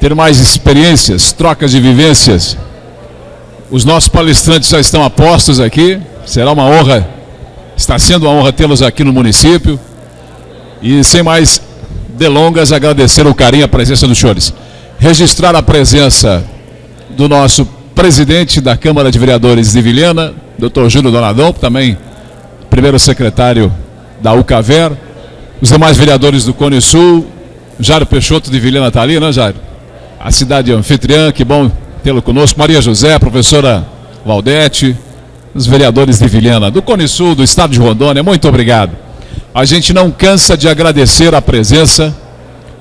ter mais experiências, trocas de vivências. Os nossos palestrantes já estão a postos aqui. Será uma honra, está sendo uma honra tê-los aqui no município. E sem mais delongas, agradecer o carinho e a presença dos senhores. Registrar a presença do nosso presidente da Câmara de Vereadores de Vilhena, Dr. Júlio Donadão, também primeiro secretário da UCAVER, os demais vereadores do Cone Sul, Jairo Peixoto de Vilhena está ali, né, Jairo? A cidade anfitriã, que bom tê-lo conosco, Maria José, professora Valdete, os vereadores de Vilhena, do Cone Sul, do estado de Rondônia, muito obrigado. A gente não cansa de agradecer a presença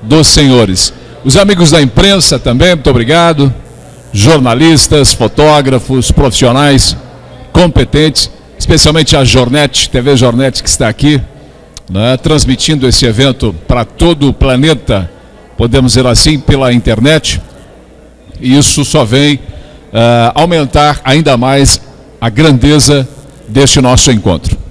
dos senhores. Os amigos da imprensa também, muito obrigado. Jornalistas, fotógrafos, profissionais competentes, especialmente a Jornet, TV Jornet, que está aqui, né, transmitindo esse evento para todo o planeta, podemos dizer assim, pela internet. E isso só vem aumentar ainda mais a grandeza deste nosso encontro.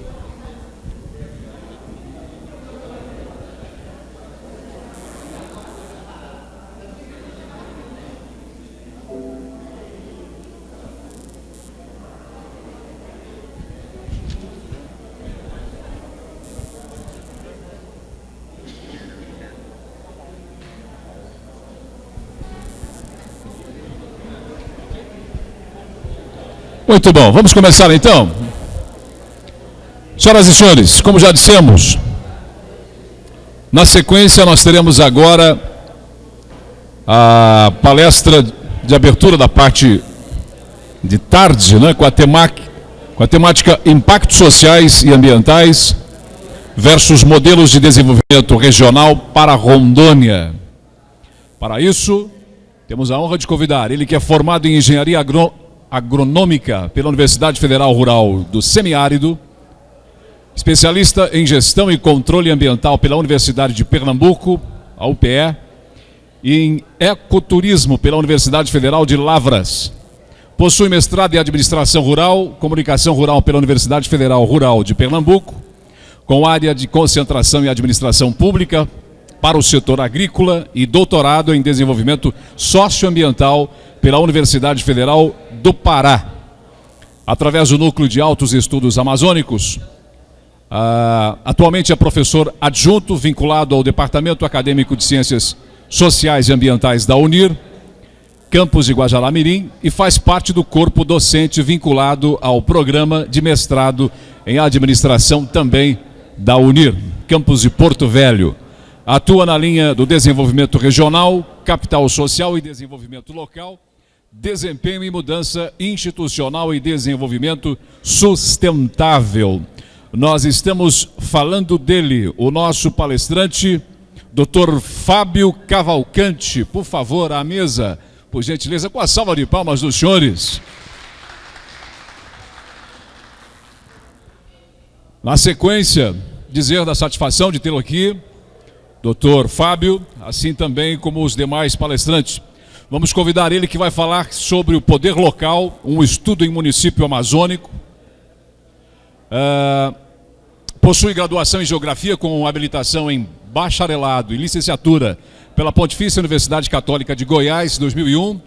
Muito bom, vamos começar então. Senhoras e senhores, como já dissemos, na sequência nós teremos agora a palestra de abertura da parte de tarde, né, com a temática Impactos Sociais e Ambientais versus Modelos de Desenvolvimento Regional para Rondônia. Para isso, temos a honra de convidar ele que é formado em Engenharia Agronômica pela Universidade Federal Rural do Semiárido, especialista em Gestão e Controle Ambiental pela Universidade de Pernambuco, a UPE, e em Ecoturismo pela Universidade Federal de Lavras. Possui mestrado em Administração Rural, Comunicação Rural pela Universidade Federal Rural de Pernambuco, com área de concentração em Administração Pública para o setor agrícola e doutorado em Desenvolvimento Socioambiental pela Universidade Federal do Pará. Através do Núcleo de Altos Estudos Amazônicos, atualmente é professor adjunto vinculado ao Departamento Acadêmico de Ciências Sociais e Ambientais da UNIR, campus de Guajará-Mirim, e faz parte do corpo docente vinculado ao Programa de Mestrado em Administração também da UNIR, campus de Porto Velho. Atua na linha do desenvolvimento regional, capital social e desenvolvimento local, desempenho e mudança institucional e desenvolvimento sustentável. Nós estamos falando dele, o nosso palestrante, Dr. Fábio Cavalcante. Por favor, à mesa, por gentileza, com a salva de palmas dos senhores. Na sequência, dizer da satisfação de tê-lo aqui, Dr. Fábio, assim também como os demais palestrantes. Vamos convidar ele que vai falar sobre o poder local, um estudo em município amazônico. Possui graduação em Geografia com habilitação em bacharelado e licenciatura pela Pontifícia Universidade Católica de Goiás, 2001.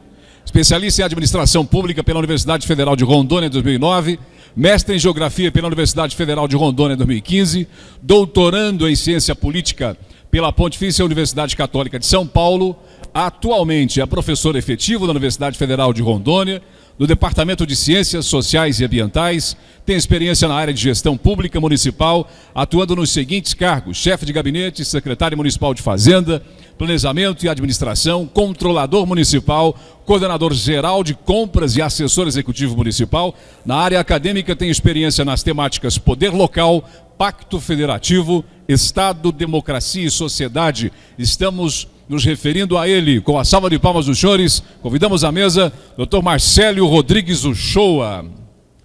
Especialista em Administração Pública pela Universidade Federal de Rondônia, 2009. Mestre em Geografia pela Universidade Federal de Rondônia, 2015. Doutorando em Ciência Política pela Pontifícia Universidade Católica de São Paulo. Atualmente é professor efetivo da Universidade Federal de Rondônia, do Departamento de Ciências Sociais e Ambientais, tem experiência na área de gestão pública municipal, atuando nos seguintes cargos: chefe de gabinete, secretário municipal de Fazenda, Planejamento e Administração, controlador municipal, coordenador geral de compras e assessor executivo municipal. Na área acadêmica tem experiência nas temáticas poder local, pacto federativo, Estado, democracia e sociedade. Estamos nos referindo a ele. Com a salva de palmas dos senhores, convidamos à mesa Dr. Marcélio Rodrigues Uchoa.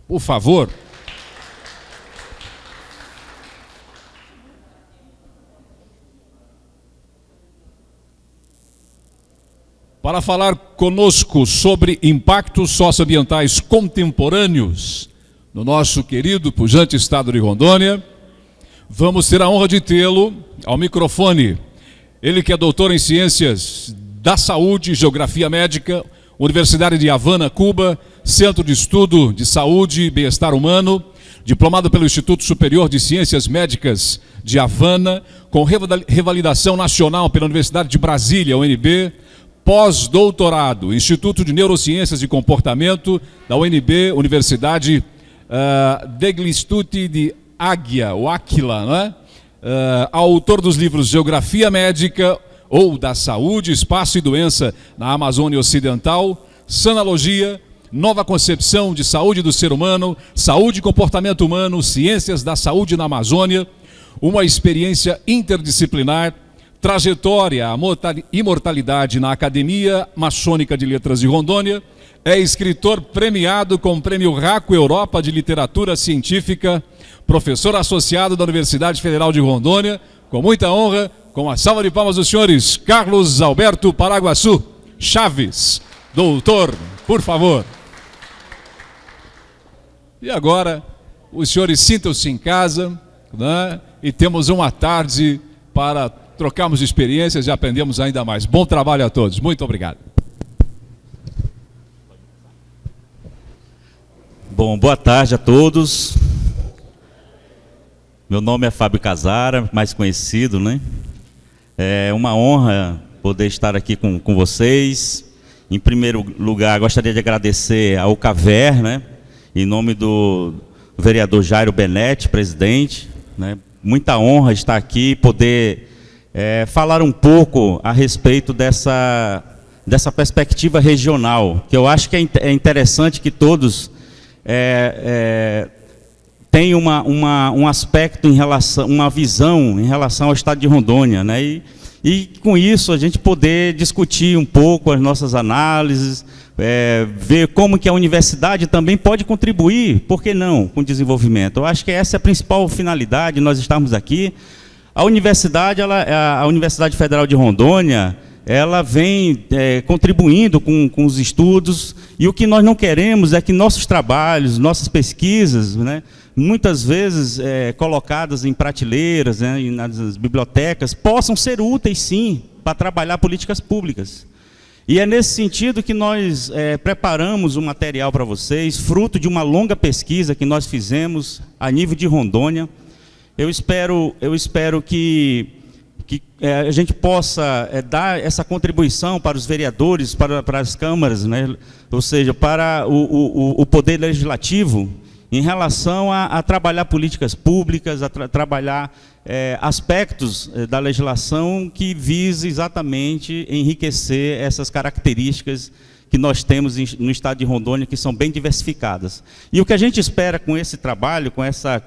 Por favor. Para falar conosco sobre impactos socioambientais contemporâneos no nosso querido, pujante estado de Rondônia, vamos ter a honra de tê-lo ao microfone. Ele que é doutor em Ciências da Saúde, Geografia Médica, Universidade de Havana, Cuba, Centro de Estudo de Saúde e Bem-Estar Humano, diplomado pelo Instituto Superior de Ciências Médicas de Havana, com revalidação nacional pela Universidade de Brasília, UNB, pós-doutorado, Instituto de Neurociências e Comportamento da UNB, Universidade degli Studi di Águia, ou Áquila, não é? Autor dos livros Geografia Médica ou da Saúde, Espaço e Doença na Amazônia Ocidental, Sanalogia, Nova Concepção de Saúde do Ser Humano, Saúde e Comportamento Humano, Ciências da Saúde na Amazônia, uma experiência interdisciplinar, trajetória, a imortalidade na Academia Maçônica de Letras de Rondônia, é escritor premiado com o Prêmio Raco Europa de Literatura Científica, professor associado da Universidade Federal de Rondônia, com muita honra, com a salva de palmas dos senhores Carlos Alberto Paraguaçu Chaves, doutor, por favor. E agora, os senhores sintam-se em casa, né? E temos uma tarde para trocarmos experiências e aprendemos ainda mais. Bom trabalho a todos. Muito obrigado. Bom, boa tarde a todos. Meu nome é Fábio Casara, mais conhecido, né? É uma honra poder estar aqui com vocês. Em primeiro lugar, gostaria de agradecer ao CAVER, né? Em nome do vereador Jairo Benetti, presidente, né? Muita honra estar aqui e poder falar um pouco a respeito dessa perspectiva regional, que eu acho que é interessante que todos tenham um aspecto em relação, uma visão em relação ao estado de Rondônia, né? E com isso a gente poder discutir um pouco as nossas análises, ver como que a universidade também pode contribuir, por que não, com o desenvolvimento. Eu acho que essa é a principal finalidade de nós estarmos aqui. A Universidade Federal de Rondônia, ela vem contribuindo com os estudos, e o que nós não queremos é que nossos trabalhos, nossas pesquisas, né, muitas vezes colocadas em prateleiras, né, nas bibliotecas, possam ser úteis sim para trabalhar políticas públicas. E é nesse sentido que nós preparamos um material para vocês, fruto de uma longa pesquisa que nós fizemos a nível de Rondônia. Eu espero que a gente possa dar essa contribuição para os vereadores, para as câmaras, né? Ou seja, para o poder legislativo, em relação a trabalhar políticas públicas, a trabalhar aspectos da legislação que vise exatamente enriquecer essas características que nós temos no estado de Rondônia, que são bem diversificadas. E o que a gente espera com esse trabalho, com essa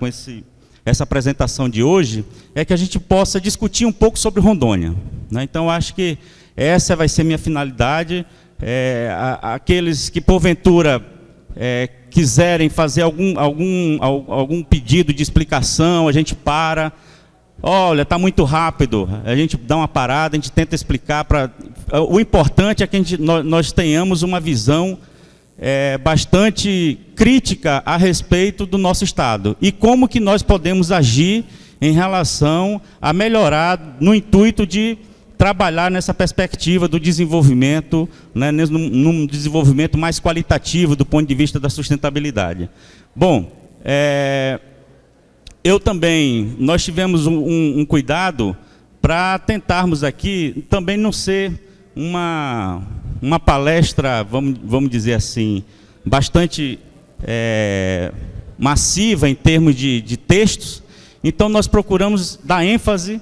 apresentação de hoje, é que a gente possa discutir um pouco sobre Rondônia, né? Então, acho que essa vai ser minha finalidade. Aqueles que, porventura, quiserem fazer algum pedido de explicação, a gente para. Olha, está muito rápido, a gente dá uma parada, a gente tenta explicar. O importante é que nós tenhamos uma visão bastante crítica a respeito do nosso estado e como que nós podemos agir em relação a melhorar no intuito de trabalhar nessa perspectiva do desenvolvimento, né, num desenvolvimento mais qualitativo do ponto de vista da sustentabilidade. Bom, nós tivemos um cuidado para tentarmos aqui também não ser uma palestra, vamos dizer assim, bastante massiva em termos de textos. Então, nós procuramos dar ênfase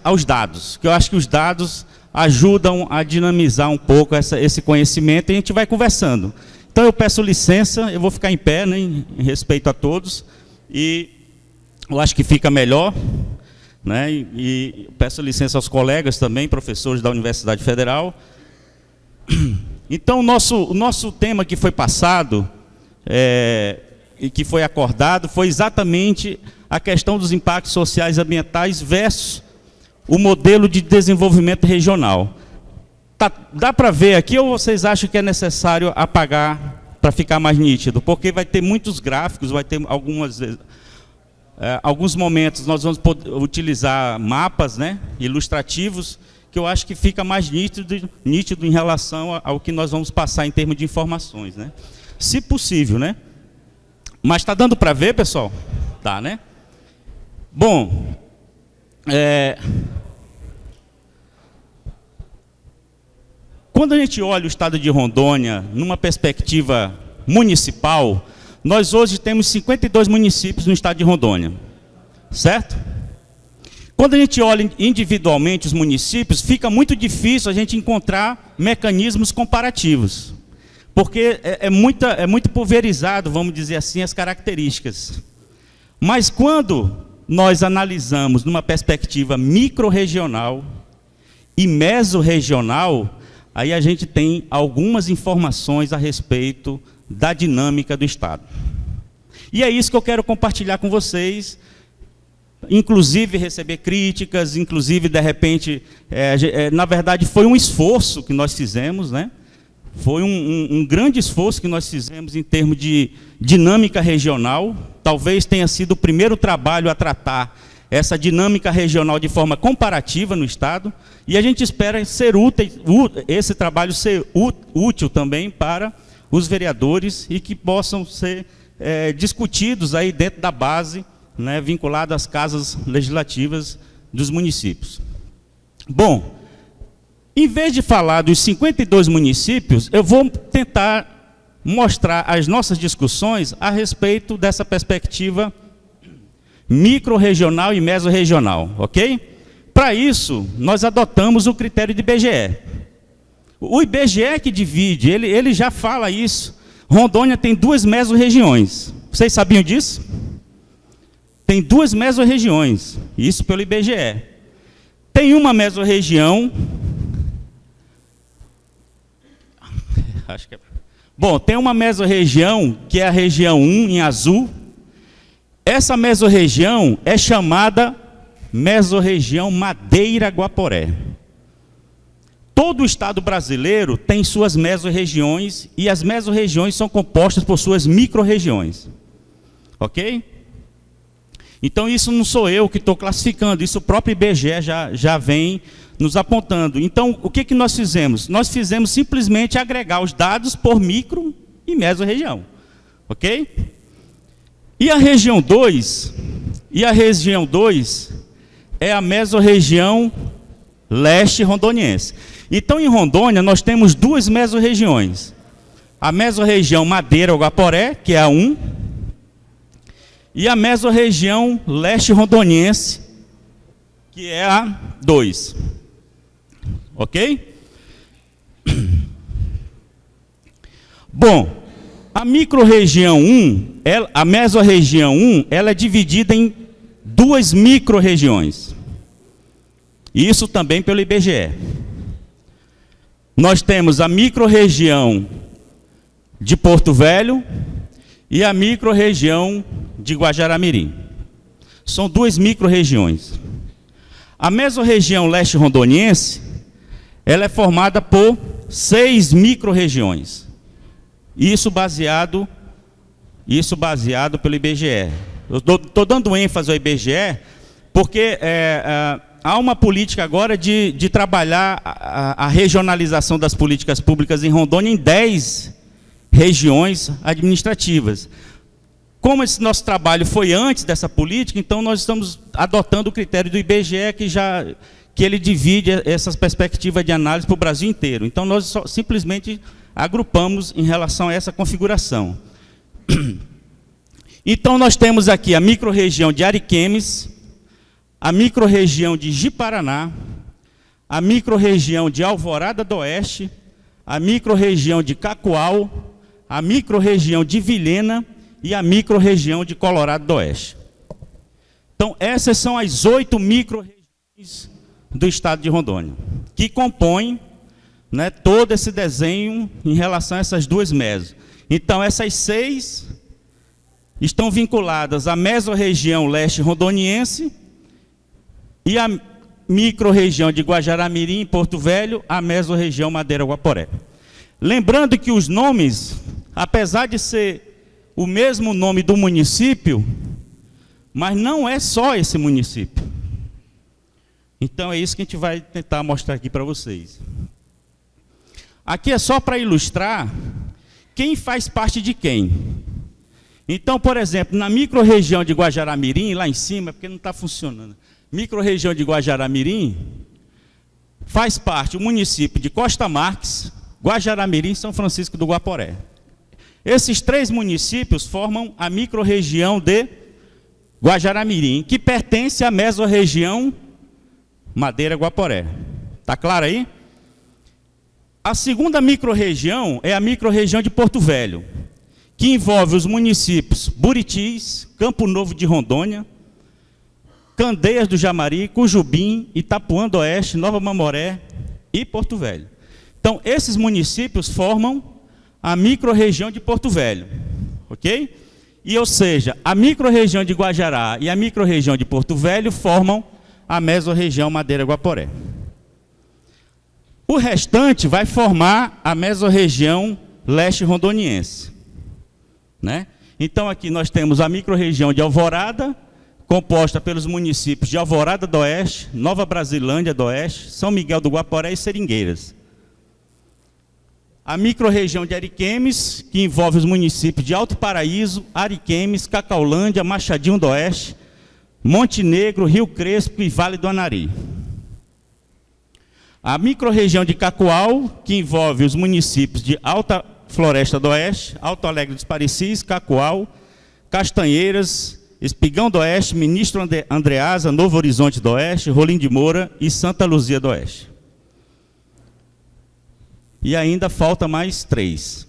aos dados, que eu acho que os dados ajudam a dinamizar um pouco esse conhecimento, e a gente vai conversando. Então, eu peço licença, eu vou ficar em pé, né, em respeito a todos, e eu acho que fica melhor, né, e peço licença aos colegas também, professores da Universidade Federal. Então, o nosso tema que foi passado e que foi acordado foi exatamente a questão dos impactos sociais e ambientais versus o modelo de desenvolvimento regional. Dá para ver aqui, ou vocês acham que é necessário apagar para ficar mais nítido? Porque vai ter muitos gráficos, vai ter alguns momentos nós vamos utilizar mapas, né, ilustrativos, que eu acho que fica mais nítido em relação ao que nós vamos passar em termos de informações, né? Se possível, né? Mas está dando para ver, pessoal? Tá, né? Bom, quando a gente olha o estado de Rondônia numa perspectiva municipal, nós hoje temos 52 municípios no estado de Rondônia, certo? Quando a gente olha individualmente os municípios, fica muito difícil a gente encontrar mecanismos comparativos, porque é muito pulverizado, vamos dizer assim, as características. Mas quando nós analisamos numa perspectiva micro-regional e mesorregional, aí a gente tem algumas informações a respeito da dinâmica do Estado. E é isso que eu quero compartilhar com vocês, inclusive receber críticas, inclusive, de repente, na verdade, foi um esforço que nós fizemos, né? Foi um grande esforço que nós fizemos em termos de dinâmica regional. Talvez tenha sido o primeiro trabalho a tratar essa dinâmica regional de forma comparativa no Estado, e a gente espera ser esse trabalho ser útil também para os vereadores e que possam ser discutidos aí dentro da base, né, vinculada às casas legislativas dos municípios. Bom, em vez de falar dos 52 municípios, eu vou tentar mostrar as nossas discussões a respeito dessa perspectiva micro-regional e mesorregional, ok? Para isso, nós adotamos o critério de IBGE. O IBGE que divide, ele já fala isso. Rondônia tem 2 mesorregiões. Vocês sabiam disso? Tem 2 mesorregiões, isso pelo IBGE. Tem uma mesorregião... Bom, tem uma mesorregião, que é a região 1, em azul. Essa mesorregião é chamada mesorregião Madeira-Guaporé. Todo o estado brasileiro tem suas mesorregiões, e as mesorregiões são compostas por suas micro-regiões. Ok? Então, isso não sou eu que estou classificando, isso o próprio IBGE já vem nos apontando. Então, o que nós fizemos? Nós fizemos simplesmente agregar os dados por micro e mesorregião. Ok? E a região 2? E a região 2 é a mesorregião leste rondoniense. Então, em Rondônia, nós temos 2 mesorregiões. A mesorregião Madeira-Guaporé, que é a 1, e a mesorregião leste rondoniense, que é a 2. Ok? Bom, a microrregião 1, a mesorregião 1, ela é dividida em 2 microrregiões. Isso também pelo IBGE. Nós temos a microrregião de Porto Velho e a microrregião de Guajará-Mirim. São 2 microrregiões. A mesorregião leste rondoniense, ela é formada por 6 microrregiões. Isso baseado pelo IBGE. Eu estou dando ênfase ao IBGE porque há uma política agora de trabalhar a regionalização das políticas públicas em Rondônia em 10 regiões administrativas. Como esse nosso trabalho foi antes dessa política, então nós estamos adotando o critério do IBGE que ele divide essas perspectivas de análise para o Brasil inteiro. Então nós simplesmente agrupamos em relação a essa configuração. Então nós temos aqui a microrregião de Ariquemes, a microrregião de Ji-Paraná, a microrregião de Alvorada do Oeste, a microrregião de Cacoal, a microrregião de Vilhena e a microrregião de Colorado do Oeste. Então, essas são as 8 microrregiões do estado de Rondônia, que compõem, né, todo esse desenho em relação a essas 2 mesos. Então, essas 6 estão vinculadas à mesorregião leste rondoniense e à microrregião de Guajará-Mirim e Porto Velho, à mesorregião Madeira-Guaporé. Lembrando que os nomes, apesar de ser o mesmo nome do município, mas não é só esse município. Então é isso que a gente vai tentar mostrar aqui para vocês. Aqui é só para ilustrar quem faz parte de quem. Então, por exemplo, na microrregião de Guajará-Mirim, lá em cima, porque não está funcionando, microrregião de Guajará-Mirim, faz parte o município de Costa Marques, Guajará-Mirim e São Francisco do Guaporé. Esses 3 municípios formam a microrregião de Guajará-Mirim, que pertence à mesorregião Madeira-Guaporé. Está claro aí? A segunda microrregião é a microrregião de Porto Velho, que envolve os municípios Buritis, Campo Novo de Rondônia, Candeias do Jamari, Cujubim, Itapuã do Oeste, Nova Mamoré e Porto Velho. Então, esses municípios formam a microrregião de Porto Velho, ok? E, ou seja, a microrregião de Guajará e a microrregião de Porto Velho formam a mesorregião Madeira-Guaporé. O restante vai formar a mesorregião leste rondoniense, né? Então, aqui nós temos a microrregião de Alvorada, composta pelos municípios de Alvorada do Oeste, Nova Brasilândia do Oeste, São Miguel do Guaporé e Seringueiras. A microrregião de Ariquemes, que envolve os municípios de Alto Paraíso, Ariquemes, Cacaulândia, Machadinho do Oeste, Montenegro, Rio Crespo e Vale do Anari. A microrregião de Cacoal, que envolve os municípios de Alta Floresta do Oeste, Alto Alegre dos Parecis, Cacoal, Castanheiras, Espigão do Oeste, Ministro Andreasa, Novo Horizonte do Oeste, Rolim de Moura e Santa Luzia do Oeste. E ainda falta mais 3.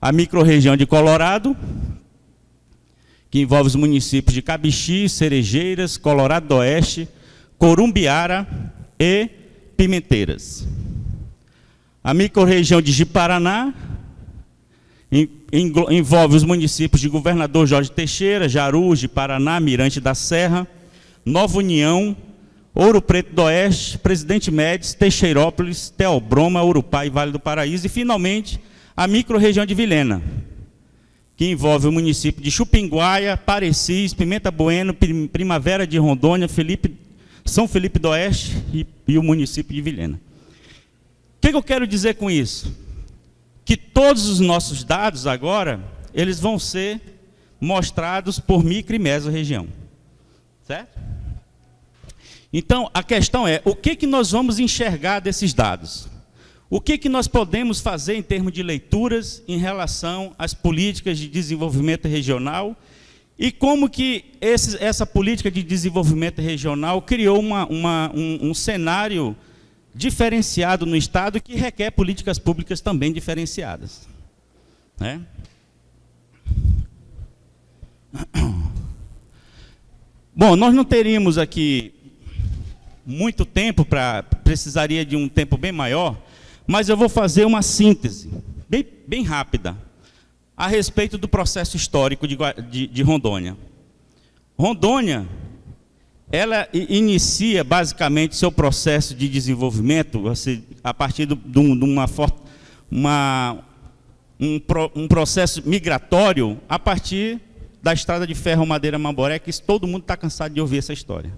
A microrregião de Colorado, que envolve os municípios de Cabixi, Cerejeiras, Colorado do Oeste, Corumbiara e Pimenteiras. A microrregião de Ji-Paraná envolve os municípios de Governador Jorge Teixeira, Jaru, Ji-Paraná, Mirante da Serra, Nova União, Ouro Preto do Oeste, Presidente Médici, Teixeirópolis, Teobroma, Urupá e Vale do Paraíso. E, finalmente, a microrregião de Vilhena, que envolve o município de Chupinguaia, Parecis, Pimenta Bueno, Primavera de Rondônia, São Felipe do Oeste e o município de Vilhena. O que eu quero dizer com isso? Que todos os nossos dados agora, eles vão ser mostrados por micro e mesorregião. Certo? Então, a questão é, o que nós vamos enxergar desses dados? O que nós podemos fazer em termos de leituras em relação às políticas de desenvolvimento regional e como que essa política de desenvolvimento regional criou um cenário diferenciado no Estado que requer políticas públicas também diferenciadas, né? Bom, nós não teríamos aqui muito tempo, precisaria de um tempo bem maior, mas eu vou fazer uma síntese, bem rápida, a respeito do processo histórico de Rondônia. Rondônia, ela inicia basicamente seu processo de desenvolvimento a partir de um processo migratório a partir da estrada de ferro Madeira-Mamoré, que todo mundo está cansado de ouvir essa história.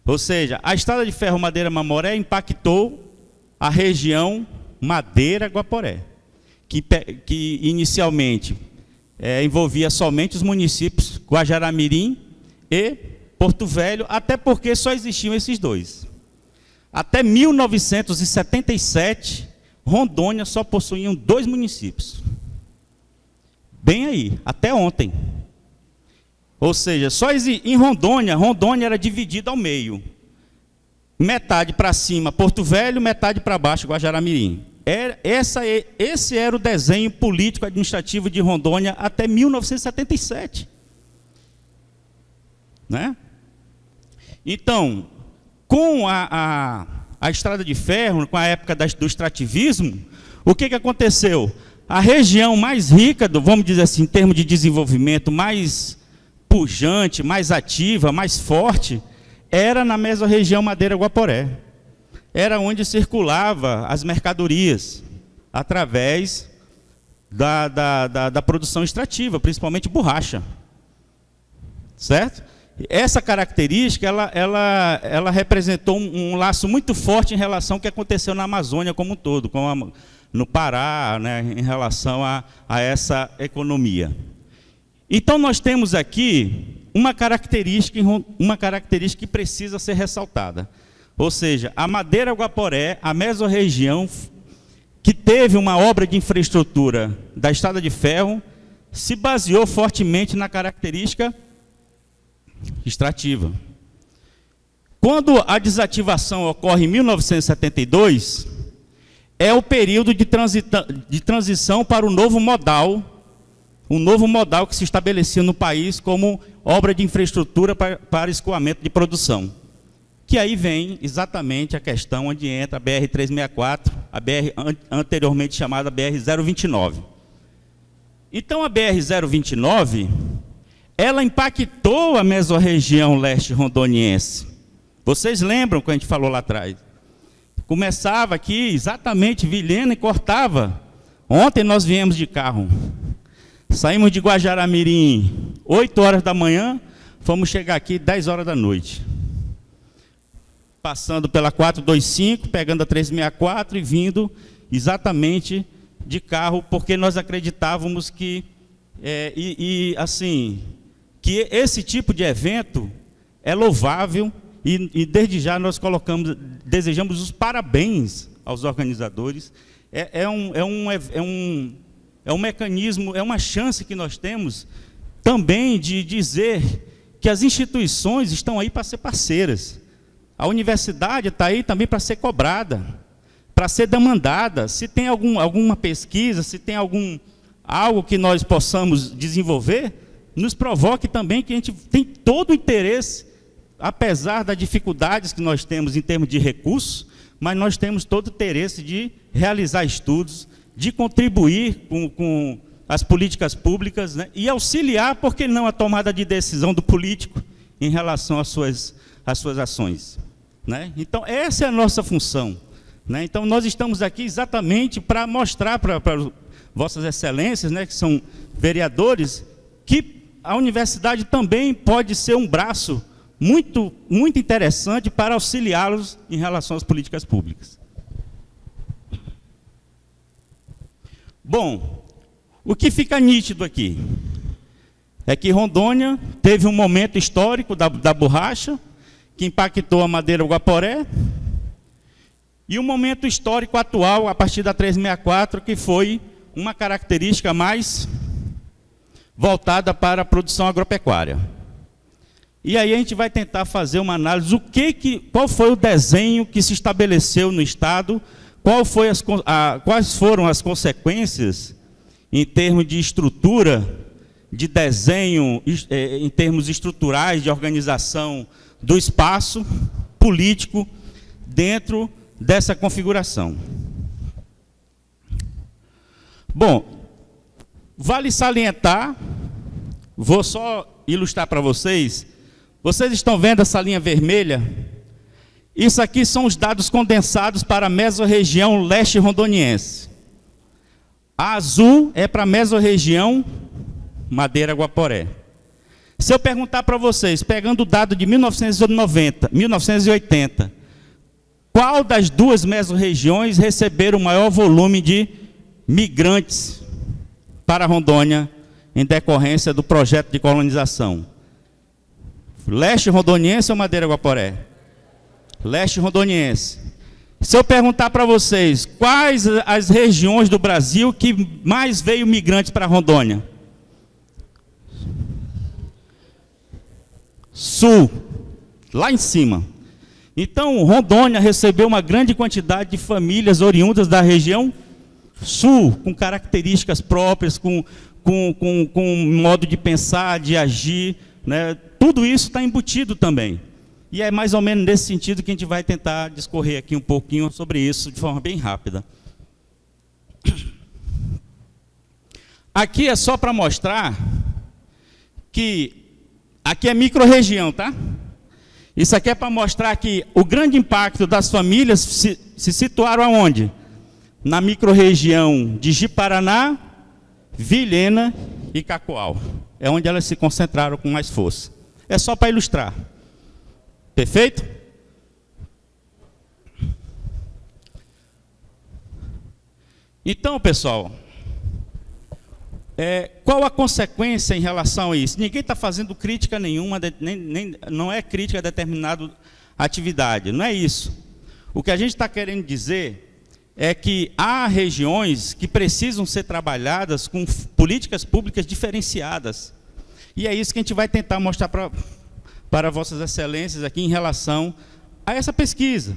Ou seja, a estrada de ferro Madeira-Mamoré impactou a região Madeira-Guaporé, que inicialmente envolvia somente os municípios Guajará-Mirim e Porto Velho, até porque só existiam esses 2. Até 1977, Rondônia só possuía 2 municípios. Bem aí, até ontem. Ou seja, só em Rondônia era dividida ao meio. Metade para cima Porto Velho, metade para baixo Guajará-Mirim. Esse era o desenho político-administrativo de Rondônia até 1977. Né? Então, com a estrada de ferro, com a época do extrativismo, o que aconteceu? A região mais rica, vamos dizer assim, em termos de desenvolvimento, mais pujante, mais ativa, mais forte, era na mesorregião Madeira-Guaporé. Era onde circulava as mercadorias, através da produção extrativa, principalmente borracha. Certo? Essa característica, ela representou um laço muito forte em relação ao que aconteceu na Amazônia como um todo, no Pará, né, em relação a essa economia. Então, nós temos aqui uma característica que precisa ser ressaltada. Ou seja, a Madeira Guaporé, a mesorregião, que teve uma obra de infraestrutura da Estrada de Ferro, se baseou fortemente na característica extrativa. Quando a desativação ocorre em 1972, é o período de transição para o novo modal, um novo modal que se estabelecia no país como obra de infraestrutura para escoamento de produção. Que aí vem exatamente a questão onde entra a BR-364, a BR anteriormente chamada BR-029. Então a BR-029, ela impactou a mesorregião leste rondoniense. Vocês lembram que a gente falou lá atrás? Começava aqui, exatamente, Vilhena, e cortava. Ontem nós viemos de carro. Saímos de Guajará-Mirim, 8 horas da manhã, fomos chegar aqui 10 horas da noite. Passando pela 425, pegando a 364 e vindo exatamente de carro, porque nós acreditávamos que, que esse tipo de evento é louvável e desde já nós desejamos os parabéns aos organizadores. É um mecanismo, é uma chance que nós temos também de dizer que as instituições estão aí para ser parceiras. A universidade está aí também para ser cobrada, para ser demandada. Se tem alguma pesquisa, se tem algo que nós possamos desenvolver, nos provoque também, que a gente tem todo o interesse, apesar das dificuldades que nós temos em termos de recursos, mas nós temos todo o interesse de realizar estudos, de contribuir com as políticas públicas, né, e auxiliar, por que não, a tomada de decisão do político em relação às suas ações. Né? Então, essa é a nossa função. Né? Então, nós estamos aqui exatamente para mostrar para vossas excelências, né, que são vereadores, que a universidade também pode ser um braço muito, muito interessante para auxiliá-los em relação às políticas públicas. Bom, o que fica nítido aqui é que Rondônia teve um momento histórico da borracha, que impactou a Madeira Guaporé, e um momento histórico atual, a partir da 364, que foi uma característica mais voltada para a produção agropecuária. E aí a gente vai tentar fazer uma análise, qual foi o desenho que se estabeleceu no Estado, quais foram as consequências em termos de estrutura, de desenho, em termos estruturais, de organização do espaço político dentro dessa configuração. Bom, vale salientar, vou só ilustrar para vocês, vocês estão vendo essa linha vermelha? Isso aqui são os dados condensados para a mesorregião leste rondoniense. A azul é para a mesorregião Madeira Guaporé. Se eu perguntar para vocês, pegando o dado de 1980, qual das duas mesorregiões receberam o maior volume de migrantes para Rondônia em decorrência do projeto de colonização? Leste rondoniense ou Madeira Guaporé? Leste rondoniense. Se eu perguntar para vocês, quais as regiões do Brasil que mais veio migrantes para Rondônia? Sul, lá em cima. Então, Rondônia recebeu uma grande quantidade de famílias oriundas da região sul, com características próprias, com modo de pensar, de agir, né? Tudo isso está embutido também. E é mais ou menos nesse sentido que a gente vai tentar discorrer aqui um pouquinho sobre isso, de forma bem rápida. Aqui é só para mostrar que aqui é microrregião, tá? Isso aqui é para mostrar que o grande impacto das famílias se situaram aonde? Na microrregião de Ji-Paraná, Vilhena e Cacoal. É onde elas se concentraram com mais força. É só para ilustrar. Perfeito? Então, pessoal, qual a consequência em relação a isso? Ninguém está fazendo crítica nenhuma, não é crítica a determinada atividade, não é isso. O que a gente está querendo dizer é que há regiões que precisam ser trabalhadas com políticas públicas diferenciadas. E é isso que a gente vai tentar mostrar para vossas excelências aqui em relação a essa pesquisa,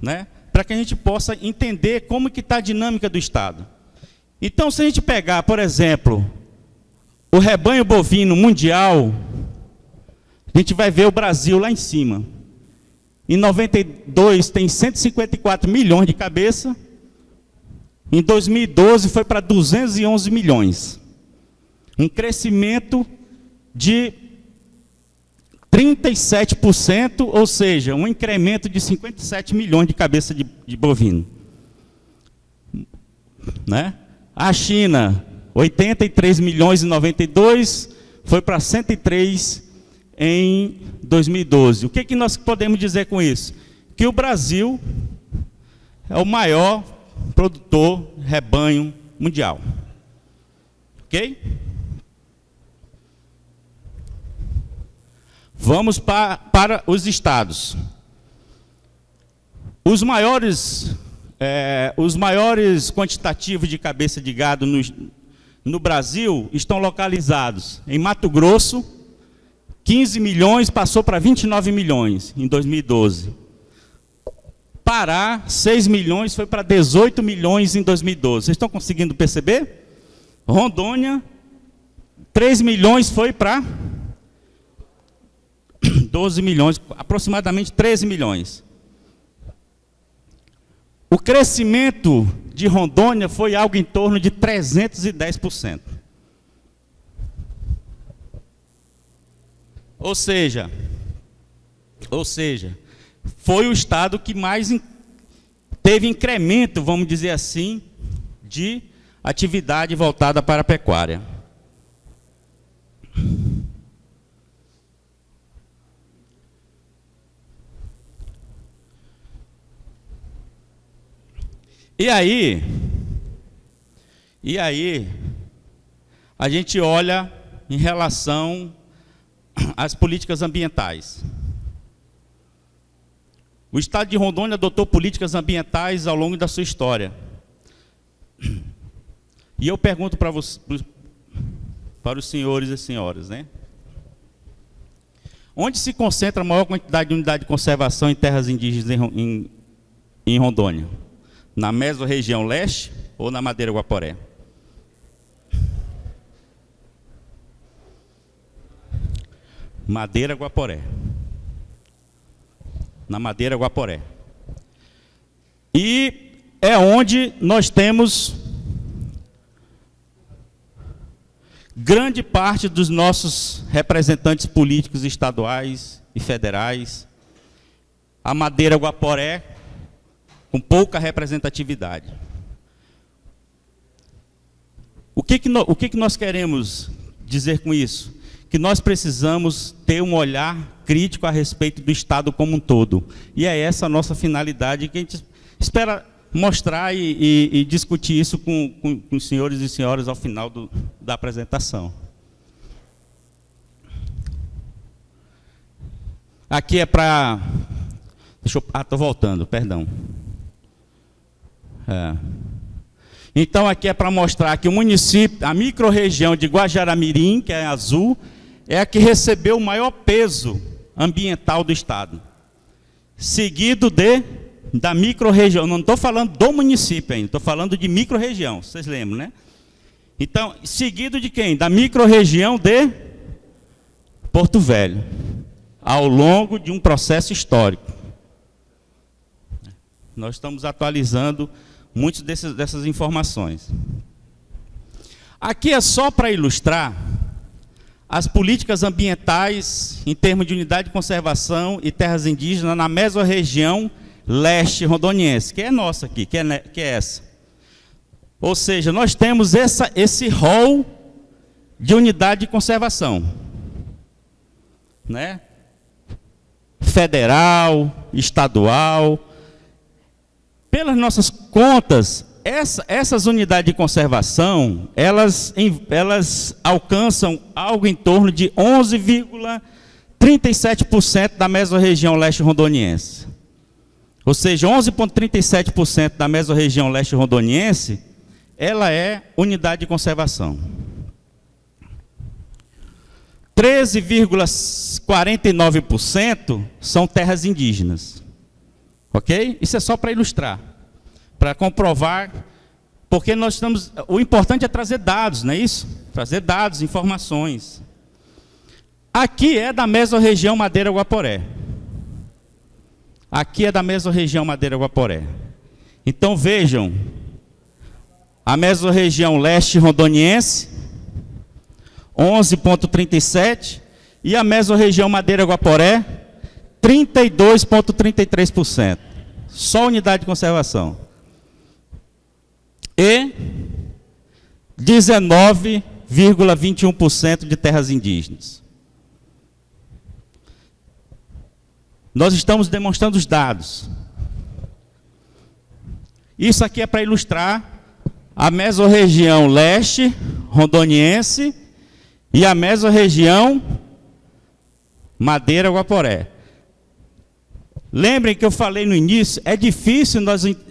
né? Para que a gente possa entender como que está a dinâmica do Estado. Então, se a gente pegar, por exemplo, o rebanho bovino mundial, a gente vai ver o Brasil lá em cima. Em 92 tem 154 milhões de cabeça. Em 2012 foi para 211 milhões. Um crescimento de 37%, ou seja, um incremento de 57 milhões de cabeça de bovino. Né? A China, 83 milhões em 92, foi para 103 em 2012. O que nós podemos dizer com isso? Que o Brasil é o maior produtor de rebanho mundial. Ok? Vamos para os estados. Os maiores quantitativos de cabeça de gado no Brasil estão localizados em Mato Grosso, 15 milhões, passou para 29 milhões em 2012. Pará, 6 milhões, foi para 18 milhões em 2012. Vocês estão conseguindo perceber? Rondônia, 3 milhões, foi para 12 milhões, aproximadamente 13 milhões. O crescimento de Rondônia foi algo em torno de 310%. Ou seja, foi o estado que mais teve incremento, vamos dizer assim, de atividade voltada para a pecuária. E aí, a gente olha em relação às políticas ambientais. O estado de Rondônia adotou políticas ambientais ao longo da sua história. E eu pergunto para os senhores e senhoras, né? Onde se concentra a maior quantidade de unidade de conservação em terras indígenas em Rondônia? Na mesorregião leste ou na Madeira Guaporé? Madeira Guaporé. Na Madeira Guaporé. E é onde nós temos grande parte dos nossos representantes políticos estaduais e federais. A Madeira Guaporé, com pouca representatividade. O que nós queremos dizer com isso? Que nós precisamos ter um olhar crítico a respeito do Estado como um todo. E é essa a nossa finalidade, que a gente espera mostrar e discutir isso com os senhores e senhoras ao final da apresentação. Aqui é para... estou voltando, perdão. Então, aqui é para mostrar que o município, a microrregião de Guajará-Mirim, que é azul, é a que recebeu o maior peso ambiental do Estado. Seguido da microrregião, não estou falando do município ainda, estou falando de microrregião, vocês lembram, né? Então, seguido de quem? Da microrregião de Porto Velho, ao longo de um processo histórico. Nós estamos atualizando muitas dessas informações. Aqui é só para ilustrar as políticas ambientais em termos de unidade de conservação e terras indígenas na mesorregião leste rondoniense, que é nossa aqui, que é essa. Ou seja, nós temos esse rol de unidade de conservação. né? Federal, estadual. Pelas nossas contas, essas unidades de conservação, elas alcançam algo em torno de 11,37% da mesorregião leste rondoniense. Ou seja, 11,37% da mesorregião leste rondoniense, ela é unidade de conservação. 13,49% são terras indígenas. Ok? Isso é só para ilustrar, para comprovar, porque nós estamos... O importante é trazer dados, não é isso? Trazer dados, informações. Aqui é da mesorregião Madeira-Guaporé. Aqui é da mesorregião Madeira-Guaporé. Então vejam, a mesorregião leste rondoniense, 11,37%, e a mesorregião Madeira-Guaporé, 32,33%. Só unidade de conservação. E 19,21% de terras indígenas. Nós estamos demonstrando os dados. Isso aqui é para ilustrar a mesorregião leste rondoniense e a mesorregião Madeira-Guaporé. Lembrem que eu falei no início, é difícil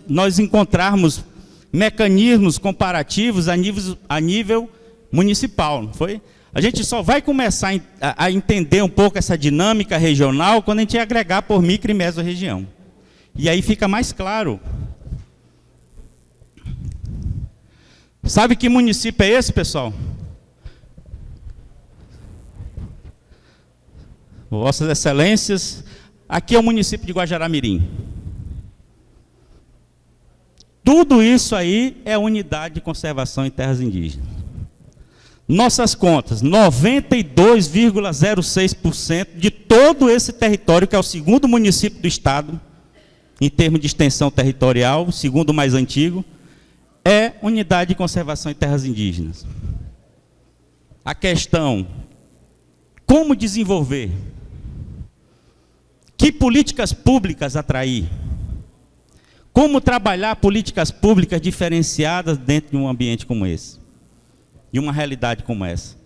nós encontrarmos mecanismos comparativos a nível municipal, não foi? A gente só vai começar a entender um pouco essa dinâmica regional quando a gente agregar por micro e mesorregião. E aí fica mais claro. Sabe que município é esse, pessoal? Vossas Excelências, aqui é o município de Guajará-Mirim. Tudo isso aí é unidade de conservação em terras indígenas. Nossas contas, 92,06% de todo esse território, que é o segundo município do estado, em termos de extensão territorial, o segundo mais antigo, é unidade de conservação em terras indígenas. A questão, como desenvolver? Que políticas públicas atrair? Como trabalhar políticas públicas diferenciadas dentro de um ambiente como esse? De uma realidade como essa?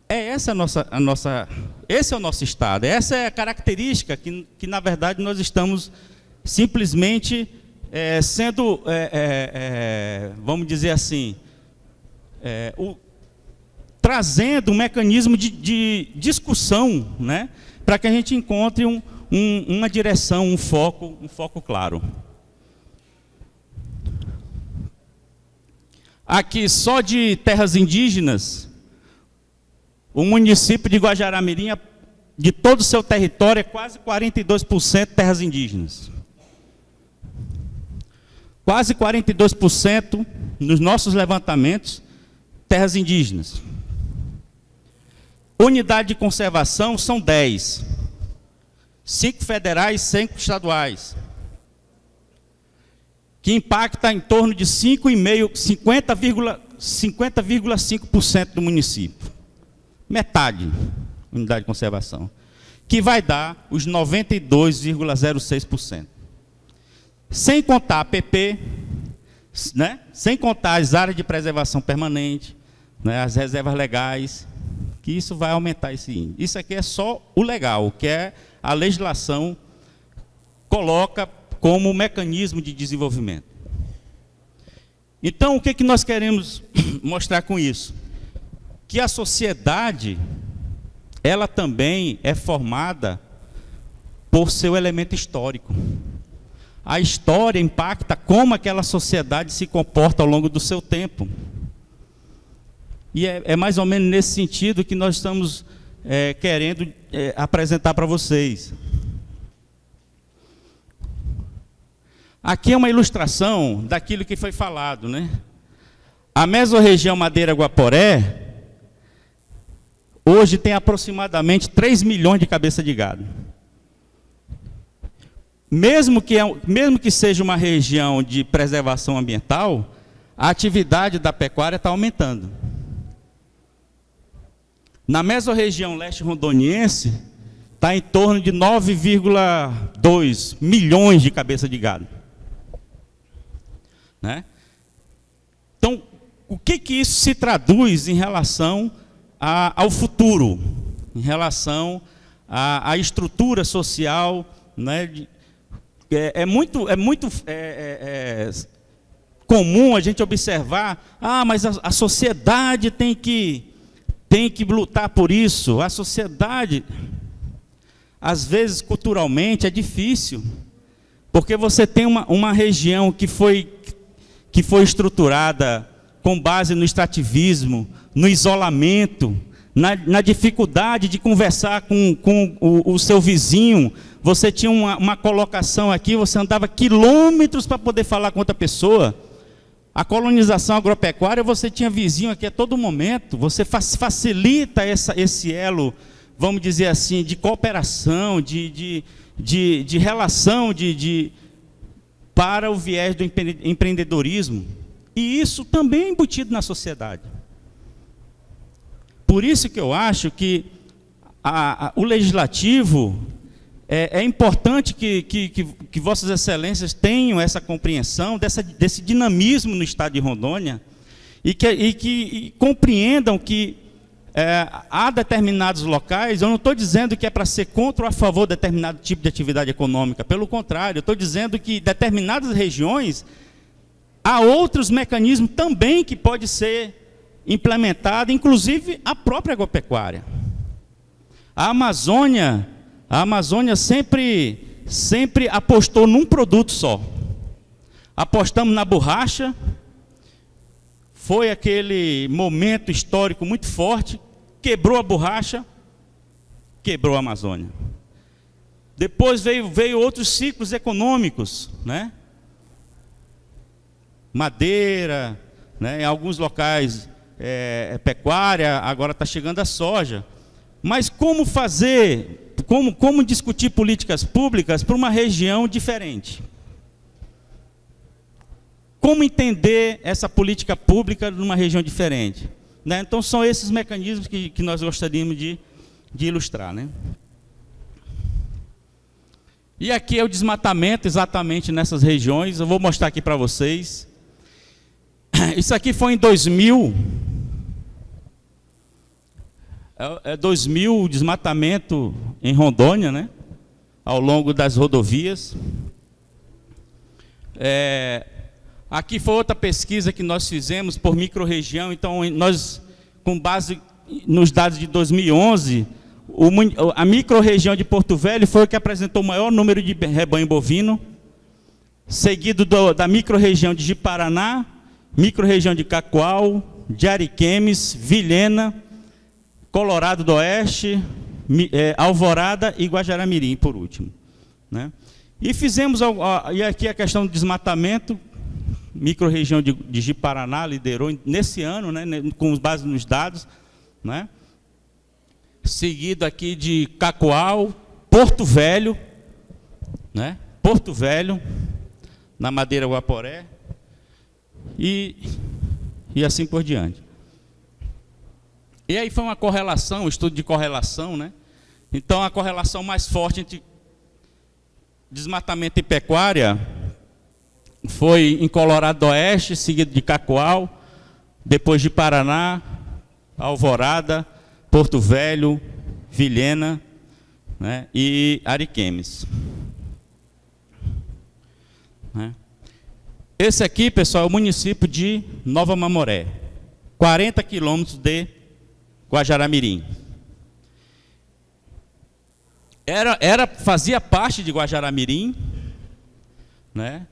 Esse é o nosso estado, essa é a característica que na verdade nós estamos simplesmente vamos dizer assim, trazendo um mecanismo de discussão, né, para que a gente encontre uma direção, um foco claro. Aqui, só de terras indígenas, o município de Guajará-Mirim, de todo o seu território, é quase 42% terras indígenas. Quase 42% nos nossos levantamentos, terras indígenas. Unidade de conservação são 10. 5 federais, 5 estaduais. Que impacta em torno de 50,5% do município. Metade, unidade de conservação. Que vai dar os 92,06%. Sem contar a PP, né? Sem contar as áreas de preservação permanente, né? As reservas legais, que isso vai aumentar esse índice. Isso aqui é só o legal, que é a legislação coloca como mecanismo de desenvolvimento. Então, o que nós queremos mostrar com isso? Que a sociedade, ela também é formada por seu elemento histórico. A história impacta como aquela sociedade se comporta ao longo do seu tempo. E é mais ou menos nesse sentido que nós estamos querendo apresentar para vocês. Aqui é uma ilustração daquilo que foi falado, né? A mesorregião Madeira-Guaporé, hoje tem aproximadamente 3 milhões de cabeças de gado. Mesmo que seja uma região de preservação ambiental, a atividade da pecuária está aumentando. Na mesorregião leste rondoniense, está em torno de 9,2 milhões de cabeças de gado. Né? Então, o que isso se traduz em relação ao futuro, em relação à estrutura social, né? É muito comum a gente observar, mas a sociedade tem que lutar por isso. A sociedade, às vezes, culturalmente, é difícil, porque você tem uma região que foi estruturada com base no extrativismo, no isolamento, na dificuldade de conversar com o seu vizinho. Você tinha uma colocação aqui, você andava quilômetros para poder falar com outra pessoa. A colonização agropecuária, você tinha vizinho aqui a todo momento. Você facilita esse elo, vamos dizer assim, de cooperação, de relação, para o viés do empreendedorismo. E isso também é embutido na sociedade. Por isso que eu acho que o legislativo, é importante que Vossas Excelências tenham essa compreensão desse dinamismo no estado de Rondônia e que compreendam que há determinados locais. Eu não estou dizendo que é para ser contra ou a favor de determinado tipo de atividade econômica, pelo contrário, eu estou dizendo que determinadas regiões há outros mecanismos também que pode ser implementado, inclusive a própria agropecuária. A Amazônia sempre apostou num produto só. Apostamos na borracha, foi aquele momento histórico muito forte, quebrou a borracha, quebrou a Amazônia. Depois veio outros ciclos econômicos, né? Madeira, né? Em alguns locais pecuária, agora está chegando a soja. Mas como fazer, como discutir políticas públicas para uma região diferente? Como entender essa política pública numa região diferente? Né? Então, são esses mecanismos que nós gostaríamos de ilustrar. Né? E aqui é o desmatamento exatamente nessas regiões. Eu vou mostrar aqui para vocês. Isso aqui foi em 2000. 2000, o desmatamento em Rondônia, né? Ao longo das rodovias. Aqui foi outra pesquisa que nós fizemos por microrregião. Então, nós, com base nos dados de 2011, a microrregião de Porto Velho foi o que apresentou o maior número de rebanho bovino, seguido da microrregião de Ji-Paraná, microrregião de Cacoal, de Ariquemes, Vilhena, Colorado do Oeste, Alvorada e Guajará-Mirim, por último. Né? E fizemos, e aqui a questão do desmatamento, microrregião de Ji-Paraná liderou nesse ano, né, com base nos dados, né? Seguido aqui de Cacoal, Porto Velho, né? Porto Velho, na Madeira Guaporé, e assim por diante. E aí foi uma correlação, um estudo de correlação, né? Então, a correlação mais forte entre desmatamento e pecuária foi em Colorado do Oeste, seguido de Cacoal, depois de Paraná, Alvorada, Porto Velho, Vilhena, né, e Ariquemes. Né? Esse aqui, pessoal, é o município de Nova Mamoré, 40 quilômetros de Guajará-Mirim. Fazia parte de Guajará-Mirim, né?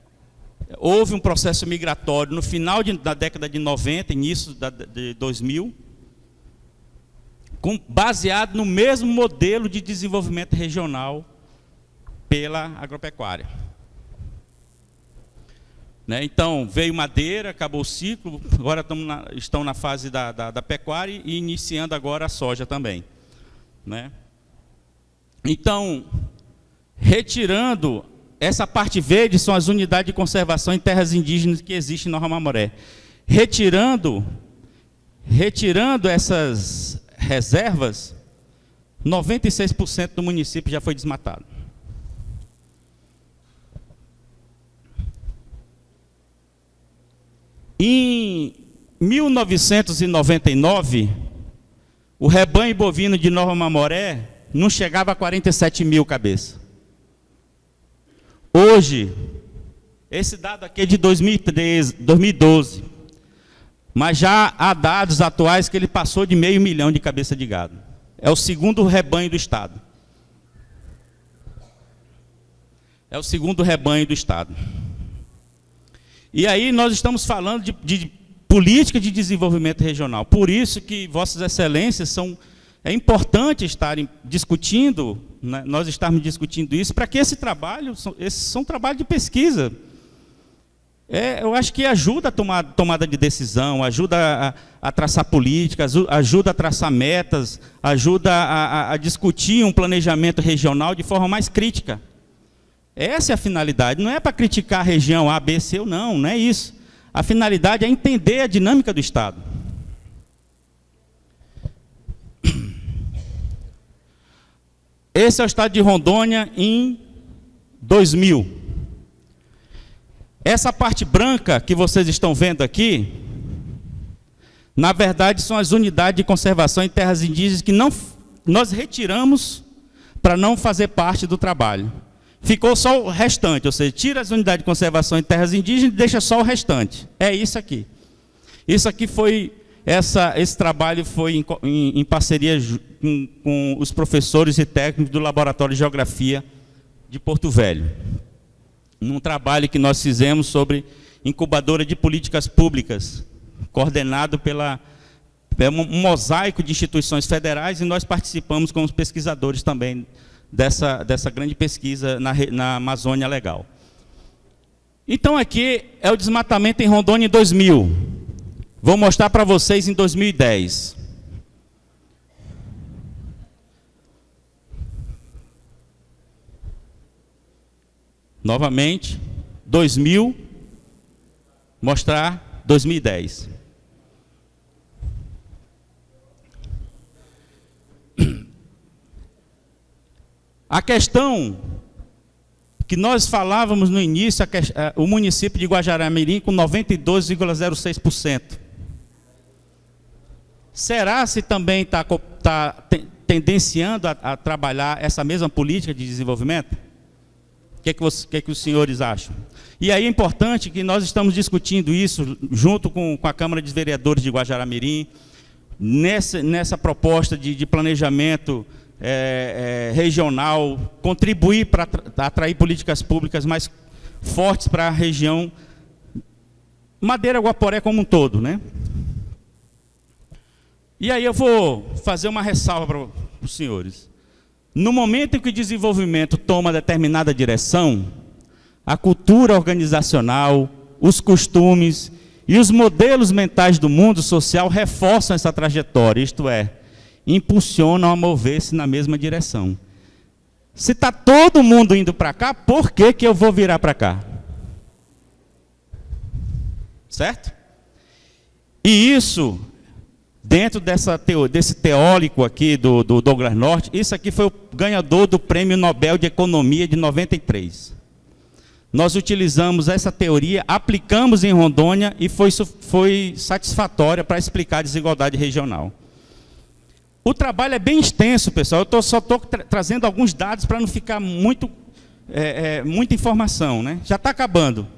Houve um processo migratório no final da década de 90, início de 2000, baseado no mesmo modelo de desenvolvimento regional pela agropecuária. Né? Então, veio madeira, acabou o ciclo, agora estão na fase da pecuária e iniciando agora a soja também. Né? Então, retirando, essa parte verde são as unidades de conservação em terras indígenas que existem em Nova Mamoré. Retirando essas reservas, 96% do município já foi desmatado. Em 1999, o rebanho bovino de Nova Mamoré não chegava a 47 mil cabeças. Hoje, esse dado aqui é de 2012, mas já há dados atuais que ele passou de 500 mil de cabeça de gado. É o segundo rebanho do Estado. É o segundo rebanho do Estado. E aí nós estamos falando de política de desenvolvimento regional. Por isso que Vossas Excelências é importante estarem discutindo, né, nós estarmos discutindo isso, para que esse trabalho, esses são trabalhos de pesquisa. Eu acho que ajuda a tomada de decisão, ajuda a traçar políticas, ajuda a traçar metas, ajuda a discutir um planejamento regional de forma mais crítica. Essa é a finalidade, não é para criticar a região A, B, C ou não é isso. A finalidade é entender a dinâmica do Estado. Esse é o Estado de Rondônia em 2000. Essa parte branca que vocês estão vendo aqui, na verdade são as unidades de conservação em terras indígenas que nós retiramos para não fazer parte do trabalho. Ficou só o restante, ou seja, tira as unidades de conservação em terras indígenas e deixa só o restante. É isso aqui. Isso aqui foi, esse trabalho foi em parceria com os professores e técnicos do Laboratório de Geografia de Porto Velho. Num trabalho que nós fizemos sobre incubadora de políticas públicas, coordenado pela um mosaico de instituições federais, e nós participamos como pesquisadores também dessa grande pesquisa na Amazônia Legal. Então aqui é o desmatamento em Rondônia em 2000. Vou mostrar para vocês em 2010. Novamente, 2000, mostrar 2010. A questão que nós falávamos no início, o município de Guajará-Mirim com 92,06%. Será se também está tendenciando a trabalhar essa mesma política de desenvolvimento? O que é que os senhores acham? E aí é importante que nós estamos discutindo isso junto com a Câmara de Vereadores de Guajará-Mirim, nessa proposta de planejamento regional, contribuir para atrair políticas públicas mais fortes para a região Madeira-Guaporé como um todo, né? E aí eu vou fazer uma ressalva para os senhores. No momento em que o desenvolvimento toma determinada direção, a cultura organizacional, os costumes e os modelos mentais do mundo social reforçam essa trajetória, isto é, impulsionam a mover-se na mesma direção. Se está todo mundo indo para cá, por que eu vou virar para cá? Certo? E isso, dentro desse teórico aqui do Douglas Norte, isso aqui foi o ganhador do Prêmio Nobel de Economia de 93. Nós utilizamos essa teoria, aplicamos em Rondônia e foi satisfatória para explicar a desigualdade regional. O trabalho é bem extenso, pessoal. Eu só estou trazendo alguns dados para não ficar muita informação, né? Já está acabando.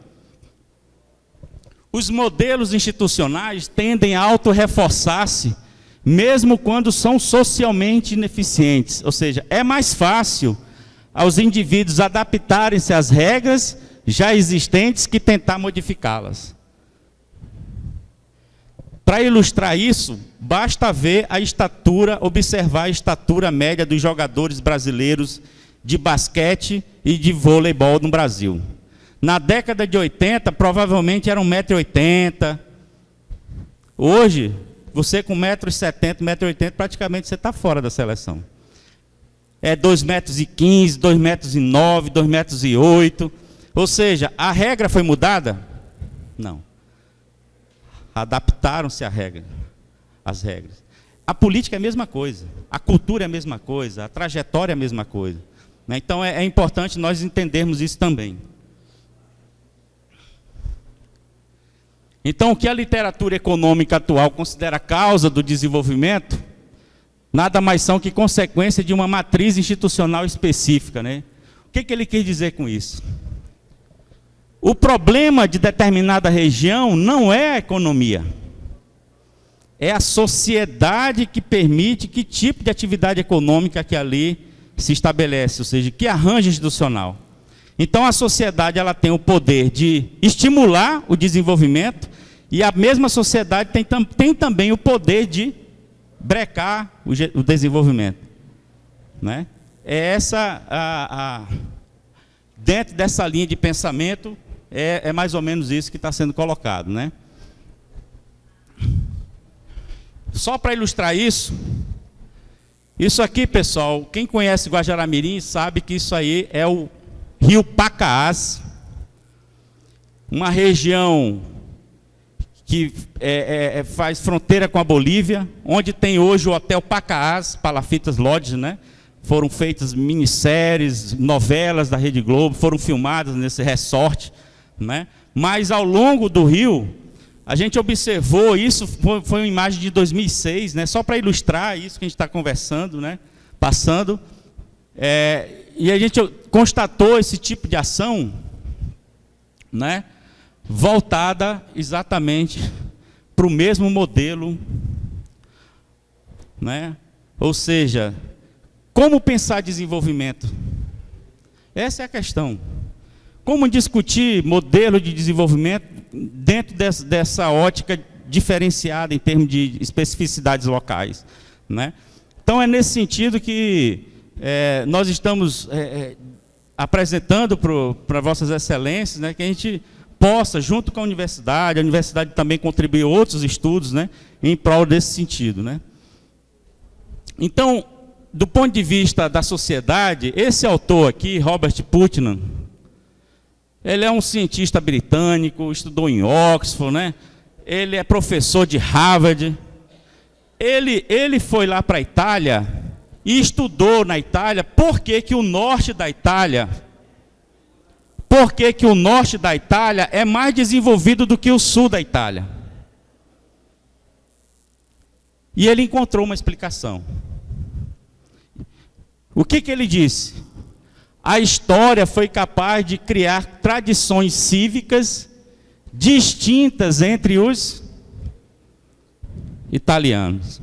Os modelos institucionais tendem a autorreforçar-se, mesmo quando são socialmente ineficientes. Ou seja, é mais fácil aos indivíduos adaptarem-se às regras já existentes que tentar modificá-las. Para ilustrar isso, basta ver observar a estatura média dos jogadores brasileiros de basquete e de vôleibol no Brasil. Na década de 80, provavelmente era 1,80 m. Hoje, você com 1,70 m, 1,80 m, praticamente você está fora da seleção. É 2,15 m, 2,09 m, 2,08 m. Ou seja, a regra foi mudada? Não. Adaptaram-se às regras. a política é a mesma coisa, a cultura é a mesma coisa, a trajetória é a mesma coisa, né? Então é importante nós entendermos isso também. Então, o que a literatura econômica atual considera causa do desenvolvimento, nada mais são que consequência de uma matriz institucional específica, né? O que ele quis dizer com isso? O problema de determinada região não é a economia. É a sociedade que permite que tipo de atividade econômica que ali se estabelece, ou seja, que arranjo institucional. Então a sociedade ela tem o poder de estimular o desenvolvimento e a mesma sociedade tem também o poder de brecar o desenvolvimento, né? É essa dentro dessa linha de pensamento é mais ou menos isso que está sendo colocado, né? Só para ilustrar isso aqui, pessoal, quem conhece Guajará-Mirim sabe que isso aí é o Rio Pacaás, uma região que faz fronteira com a Bolívia, onde tem hoje o Hotel Pacaás, Palafitas Lodge, né? Foram feitas minisséries, novelas da Rede Globo, foram filmadas nesse resort, né? Mas ao longo do rio, a gente observou, isso foi uma imagem de 2006, né? Só para ilustrar isso que a gente está conversando, né? Passando, e a gente constatou esse tipo de ação, né? Voltada exatamente para o mesmo modelo, né? Ou seja, como pensar desenvolvimento? Essa é a questão. Como discutir modelo de desenvolvimento dentro dessa ótica diferenciada em termos de especificidades locais, né? Então é nesse sentido que nós estamos apresentando para vossas excelências, né, que a gente possa, junto com a universidade também contribuir outros estudos, né, em prol desse sentido, né? Então, do ponto de vista da sociedade, esse autor aqui, Robert Putnam, ele é um cientista britânico, estudou em Oxford, né? Ele é professor de Harvard. Ele foi lá para a Itália e estudou na Itália por que o norte da Itália é mais desenvolvido do que o sul da Itália. E ele encontrou uma explicação. O que ele disse? A história foi capaz de criar tradições cívicas distintas entre os italianos.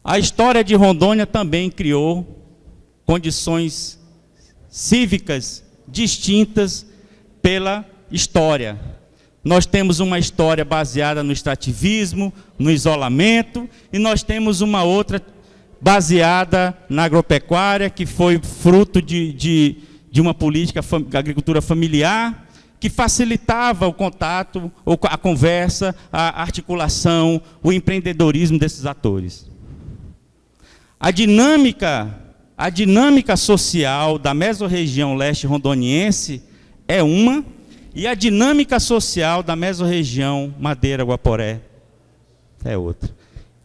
A história de Rondônia também criou condições cívicas distintas pela história. Nós temos uma história baseada no extrativismo, no isolamento, e nós temos uma outra baseada na agropecuária, que foi fruto de uma política de agricultura familiar, que facilitava o contato, a conversa, a articulação, o empreendedorismo desses atores. A dinâmica social da mesorregião leste rondoniense é uma, e a dinâmica social da mesorregião Madeira-Guaporé é outra.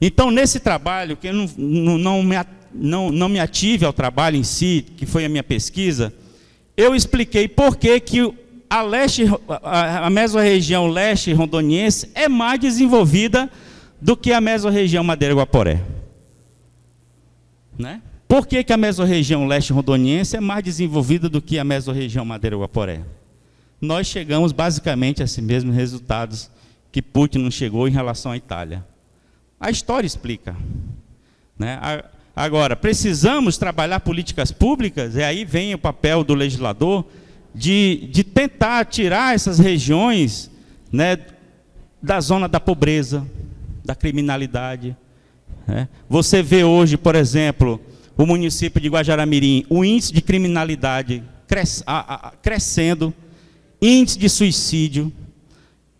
Então, nesse trabalho, que eu não me ative ao trabalho em si, que foi a minha pesquisa, eu expliquei por que a mesorregião leste rondoniense é mais desenvolvida do que a mesorregião Madeira-Guaporé, né? Por que a mesorregião leste rondoniense é mais desenvolvida do que a mesorregião Madeira-Guaporé? Nós chegamos basicamente a esses mesmos resultados que Putnam chegou em relação à Itália. A história explica, né? Agora, precisamos trabalhar políticas públicas, e aí vem o papel do legislador de tentar tirar essas regiões, né, da zona da pobreza, da criminalidade, né? Você vê hoje, por exemplo, o município de Guajará-Mirim, o índice de criminalidade crescendo, índice de suicídio,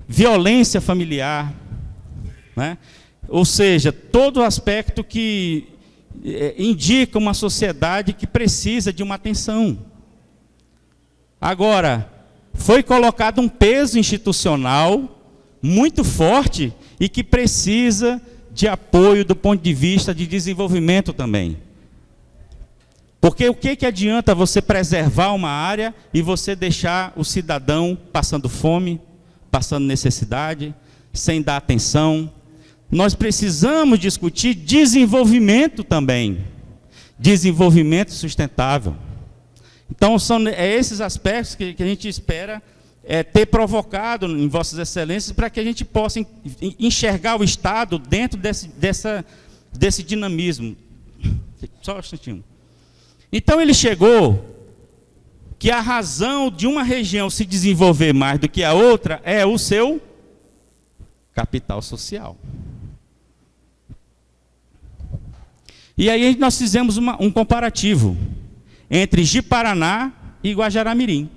violência familiar, né? Ou seja, todo aspecto que indica uma sociedade que precisa de uma atenção. Agora, foi colocado um peso institucional muito forte e que precisa de apoio do ponto de vista de desenvolvimento também. Porque o que adianta você preservar uma área e você deixar o cidadão passando fome, passando necessidade, sem dar atenção? Nós precisamos discutir desenvolvimento também, desenvolvimento sustentável. Então, são esses aspectos que a gente espera ter provocado em Vossas Excelências para que a gente possa enxergar o Estado dentro desse dinamismo. Só um instantinho. Então, ele chegou que a razão de uma região se desenvolver mais do que a outra é o seu capital social. E aí nós fizemos um comparativo entre Ji-Paraná e Guajará-Mirim.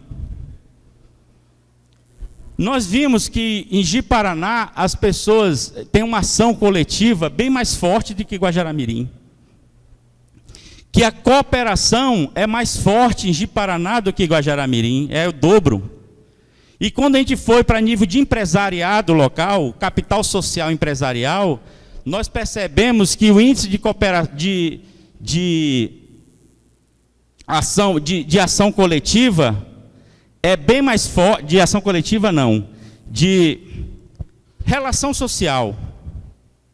Nós vimos que em Ji-Paraná as pessoas têm uma ação coletiva bem mais forte do que Guajará-Mirim. Que a cooperação é mais forte em Ji-Paraná do que Guajará-Mirim, é o dobro. E quando a gente foi para nível de empresariado local, capital social empresarial, nós percebemos que o índice de ação coletiva é bem mais forte, de ação coletiva não, de relação social,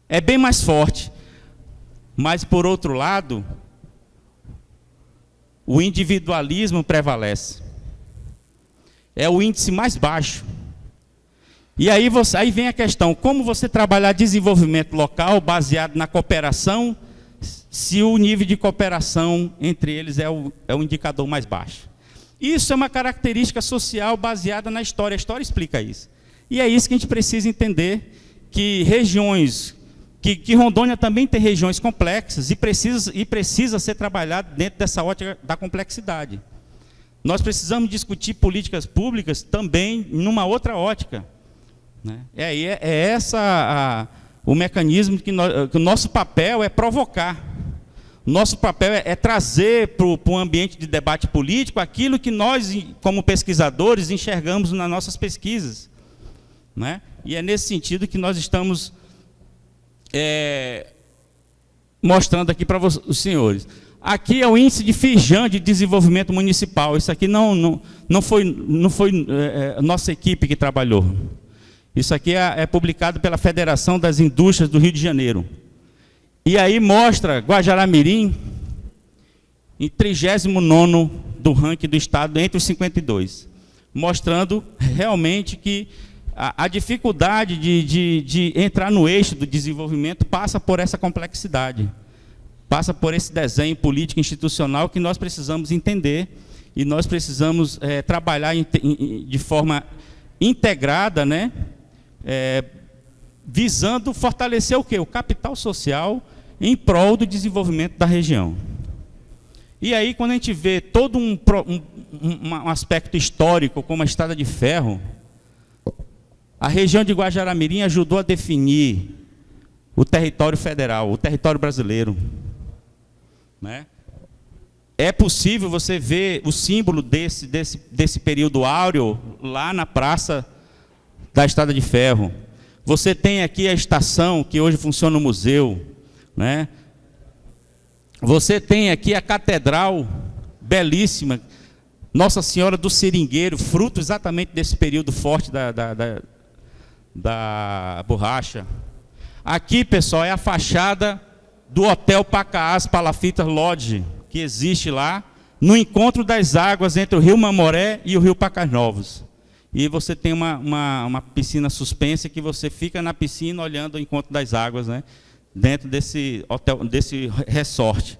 é bem mais forte. Mas, por outro lado, o individualismo prevalece. É o índice mais baixo. E aí vem a questão, como você trabalhar desenvolvimento local baseado na cooperação, se o nível de cooperação entre eles é o indicador mais baixo. Isso é uma característica social baseada na história. A história explica isso. E é isso que a gente precisa entender, que regiões, que Rondônia também tem regiões complexas e precisa ser trabalhado dentro dessa ótica da complexidade. Nós precisamos discutir políticas públicas também numa outra ótica. Né? O mecanismo que o nosso papel é provocar. Nosso papel é trazer para o ambiente de debate político aquilo que nós, como pesquisadores, enxergamos nas nossas pesquisas. Né? E é nesse sentido que nós estamos mostrando aqui para os senhores. Aqui é o índice de Firjan de desenvolvimento municipal. Isso aqui não foi nossa equipe que trabalhou. Isso aqui é publicado pela Federação das Indústrias do Rio de Janeiro. E aí mostra Guajará-Mirim em 39º do ranking do Estado, entre os 52. Mostrando realmente que a dificuldade de entrar no eixo do desenvolvimento passa por essa complexidade. Passa por esse desenho político institucional que nós precisamos entender e nós precisamos trabalhar de forma integrada, né? Visando fortalecer o quê? O capital social em prol do desenvolvimento da região. E aí, quando a gente vê todo um aspecto histórico, como a Estrada de Ferro, a região de Guajará-Mirim ajudou a definir o território federal, o território brasileiro. Né? É possível você ver o símbolo desse período áureo lá na praça da Estrada de Ferro. Você tem aqui a estação, que hoje funciona no museu. Né? Você tem aqui a catedral belíssima, Nossa Senhora do Seringueiro, fruto exatamente desse período forte da borracha. Aqui, pessoal, é a fachada do Hotel Pacaás Palafitas Lodge, que existe lá, no encontro das águas entre o Rio Mamoré e o Rio Pacas Novos. E você tem uma piscina suspensa que você fica na piscina olhando o encontro das águas, né? Dentro desse hotel, desse resort.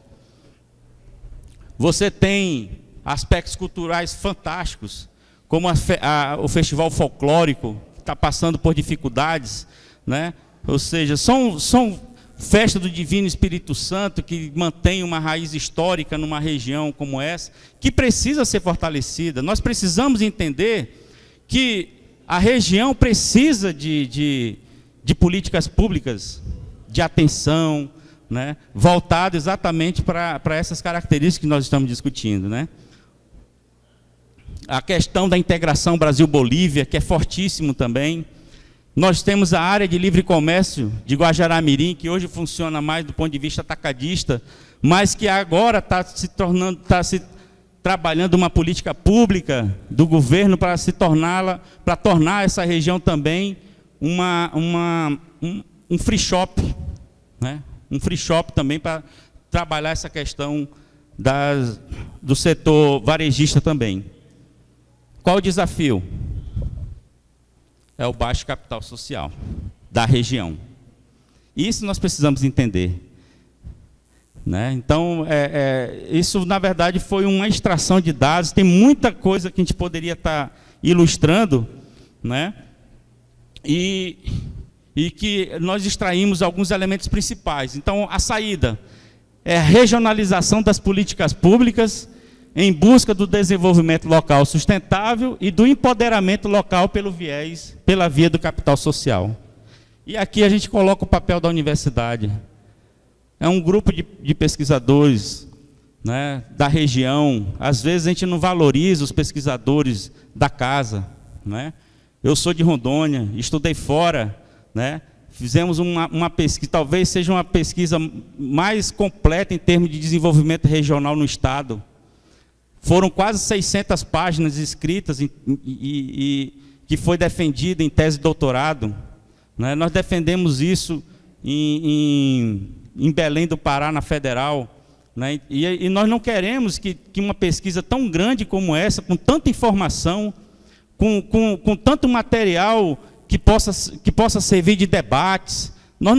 Você tem aspectos culturais fantásticos, como o Festival Folclórico, que está passando por dificuldades, né? Ou seja, são festas do Divino Espírito Santo que mantém uma raiz histórica numa região como essa, que precisa ser fortalecida. Nós precisamos entender que a região precisa de políticas públicas, de atenção, né, voltado exatamente para essas características que nós estamos discutindo. Né? A questão da integração Brasil-Bolívia, que é fortíssimo também. Nós temos a área de livre comércio de Guajará-Mirim, que hoje funciona mais do ponto de vista atacadista, mas que agora está se trabalhando uma política pública do governo para tornar essa região também um free shop, né? Um free shop também para trabalhar essa questão do setor varejista também. Qual o desafio? É o baixo capital social da região. Isso nós precisamos entender. Né? Então, isso, na verdade, foi uma extração de dados. Tem muita coisa que a gente poderia estar ilustrando, né? E que nós extraímos alguns elementos principais. Então, a saída é a regionalização das políticas públicas em busca do desenvolvimento local sustentável e do empoderamento local pela via do capital social. E aqui a gente coloca o papel da universidade. É um grupo de pesquisadores, né, da região. Às vezes a gente não valoriza os pesquisadores da casa, né? Eu sou de Rondônia, estudei fora, né? Fizemos uma pesquisa, talvez seja uma pesquisa mais completa em termos de desenvolvimento regional no Estado. Foram quase 600 páginas escritas e que foi defendida em tese de doutorado. Né? Nós defendemos isso em Belém do Pará, na Federal. Né? E nós não queremos que uma pesquisa tão grande como essa, com tanta informação, com tanto material que possa servir de debates, nós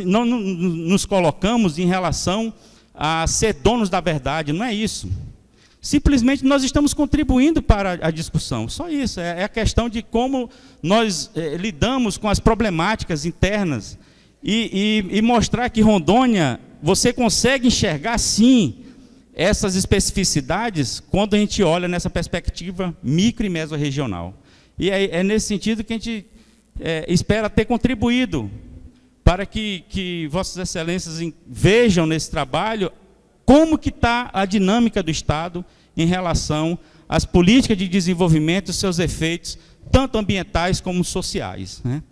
não nos colocamos em relação a ser donos da verdade, não é isso. Simplesmente nós estamos contribuindo para a discussão, só isso. É a questão de como nós lidamos com as problemáticas internas e mostrar que Rondônia, você consegue enxergar, sim, essas especificidades quando a gente olha nessa perspectiva micro e mesorregional. E é nesse sentido que a gente espera ter contribuído para que Vossas Excelências vejam nesse trabalho como que está a dinâmica do Estado em relação às políticas de desenvolvimento e seus efeitos, tanto ambientais como sociais. Né?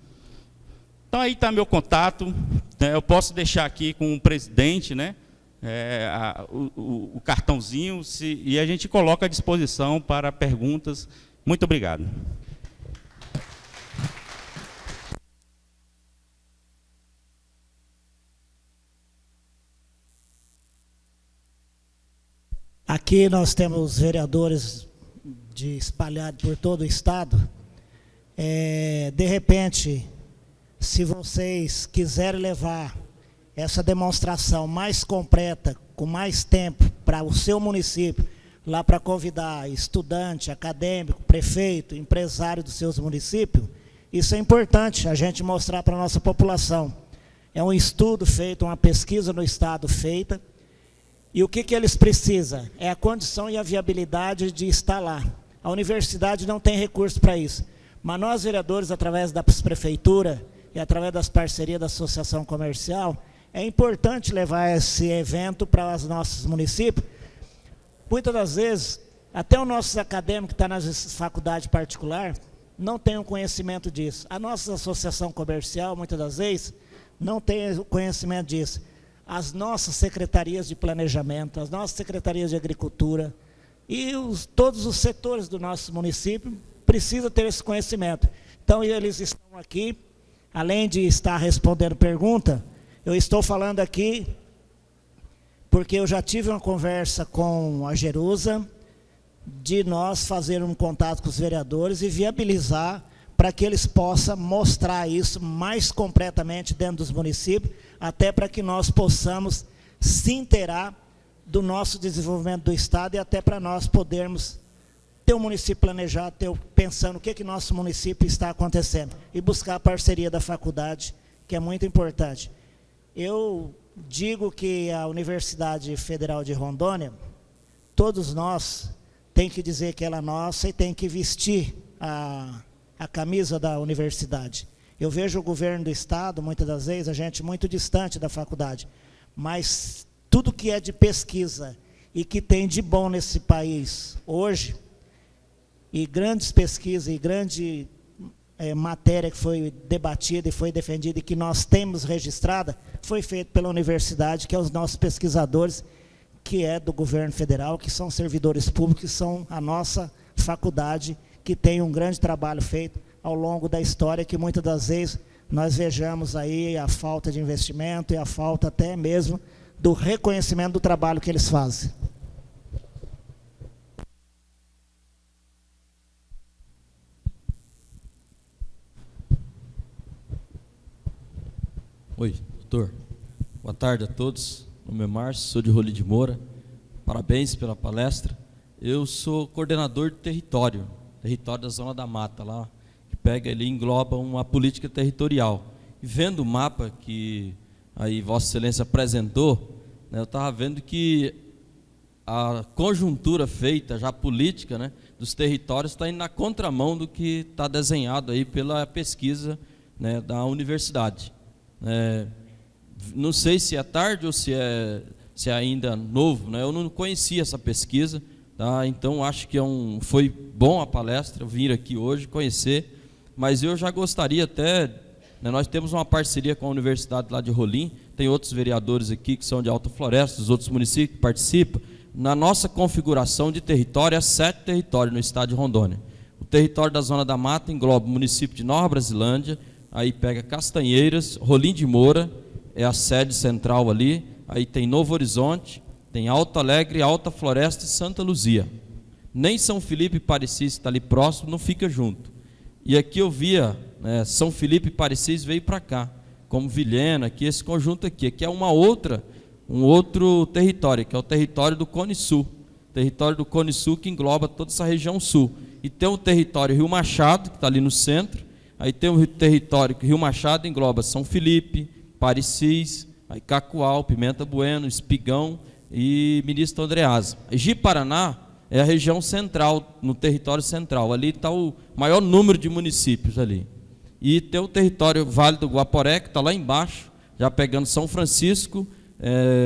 Então, aí está meu contato. Né? Eu posso deixar aqui com o presidente, né? O cartãozinho, e a gente coloca à disposição para perguntas. Muito obrigado. Aqui nós temos vereadores espalhados por todo o Estado. De repente, se vocês quiserem levar essa demonstração mais completa, com mais tempo, para o seu município, lá para convidar estudante, acadêmico, prefeito, empresário dos seus municípios, isso é importante a gente mostrar para a nossa população. É um estudo feito, uma pesquisa no Estado feita. E o que eles precisam? É a condição e a viabilidade de estar lá. A universidade não tem recurso para isso. Mas nós, vereadores, através da prefeitura e através das parcerias da associação comercial, é importante levar esse evento para os nossos municípios. Muitas das vezes, até os nossos acadêmicos que estão nas faculdades particulares não têm o conhecimento disso. A nossa associação comercial, muitas das vezes, não tem o conhecimento disso. As nossas secretarias de planejamento, as nossas secretarias de agricultura e todos os setores do nosso município precisam ter esse conhecimento. Então, eles estão aqui, além de estar respondendo pergunta, eu estou falando aqui porque eu já tive uma conversa com a Jerusa de nós fazer um contato com os vereadores e viabilizar para que eles possam mostrar isso mais completamente dentro dos municípios, até para que nós possamos se inteirar do nosso desenvolvimento do Estado e até para nós podermos ter um município planejado, pensando o que nosso município está acontecendo e buscar a parceria da faculdade, que é muito importante. Eu digo que a Universidade Federal de Rondônia, todos nós tem que dizer que ela é nossa e tem que vestir a camisa da universidade. Eu vejo o governo do Estado, muitas das vezes, a gente muito distante da faculdade, mas tudo que é de pesquisa e que tem de bom nesse país hoje, e grandes pesquisas e grandes matéria que foi debatida e foi defendida e que nós temos registrada, foi feita pela universidade, que é os nossos pesquisadores, que é do governo federal, que são servidores públicos, que são a nossa faculdade, que tem um grande trabalho feito ao longo da história, que muitas das vezes nós vejamos aí a falta de investimento e a falta até mesmo do reconhecimento do trabalho que eles fazem. Oi, doutor. Boa tarde a todos. Meu nome é Márcio, sou de Rolim de Moura. Parabéns pela palestra. Eu sou coordenador de território da Zona da Mata, lá, que pega ali e engloba uma política territorial. E vendo o mapa que aí Vossa Excelência apresentou, né, eu estava vendo que a conjuntura feita, já política, né, dos territórios está indo na contramão do que está desenhado aí pela pesquisa, né, da universidade. Não sei se é tarde ou se é ainda novo, né? Eu não conhecia essa pesquisa, tá? Então acho que foi bom a palestra, vir aqui hoje conhecer, mas eu já gostaria até, né, nós temos uma parceria com a universidade lá de Rolim, tem outros vereadores aqui que são de Alta Floresta, dos outros municípios que participam. Na nossa configuração de território, é 7 territórios no estado de Rondônia. O território da Zona da Mata engloba o município de Nova Brasilândia, aí pega Castanheiras, Rolim de Moura, é a sede central ali, aí tem Novo Horizonte, tem Alto Alegre, Alta Floresta e Santa Luzia. Nem São Felipe e Parecis está ali próximo, não fica junto. E aqui eu via, né, São Felipe e Parecis veio para cá, como Vilhena, aqui, esse conjunto aqui é um outro território, que é o território do Cone Sul. Território do Cone Sul que engloba toda essa região sul. E tem o território Rio Machado, que está ali no centro. Aí tem o território que Rio Machado engloba São Felipe, Parecis, aí Cacoal, Pimenta Bueno, Espigão e Ministro Andreasa. Ji-Paraná é a região central, no território central. Ali está o maior número de municípios ali. E tem o território Vale do Guaporé, que está lá embaixo, já pegando São Francisco,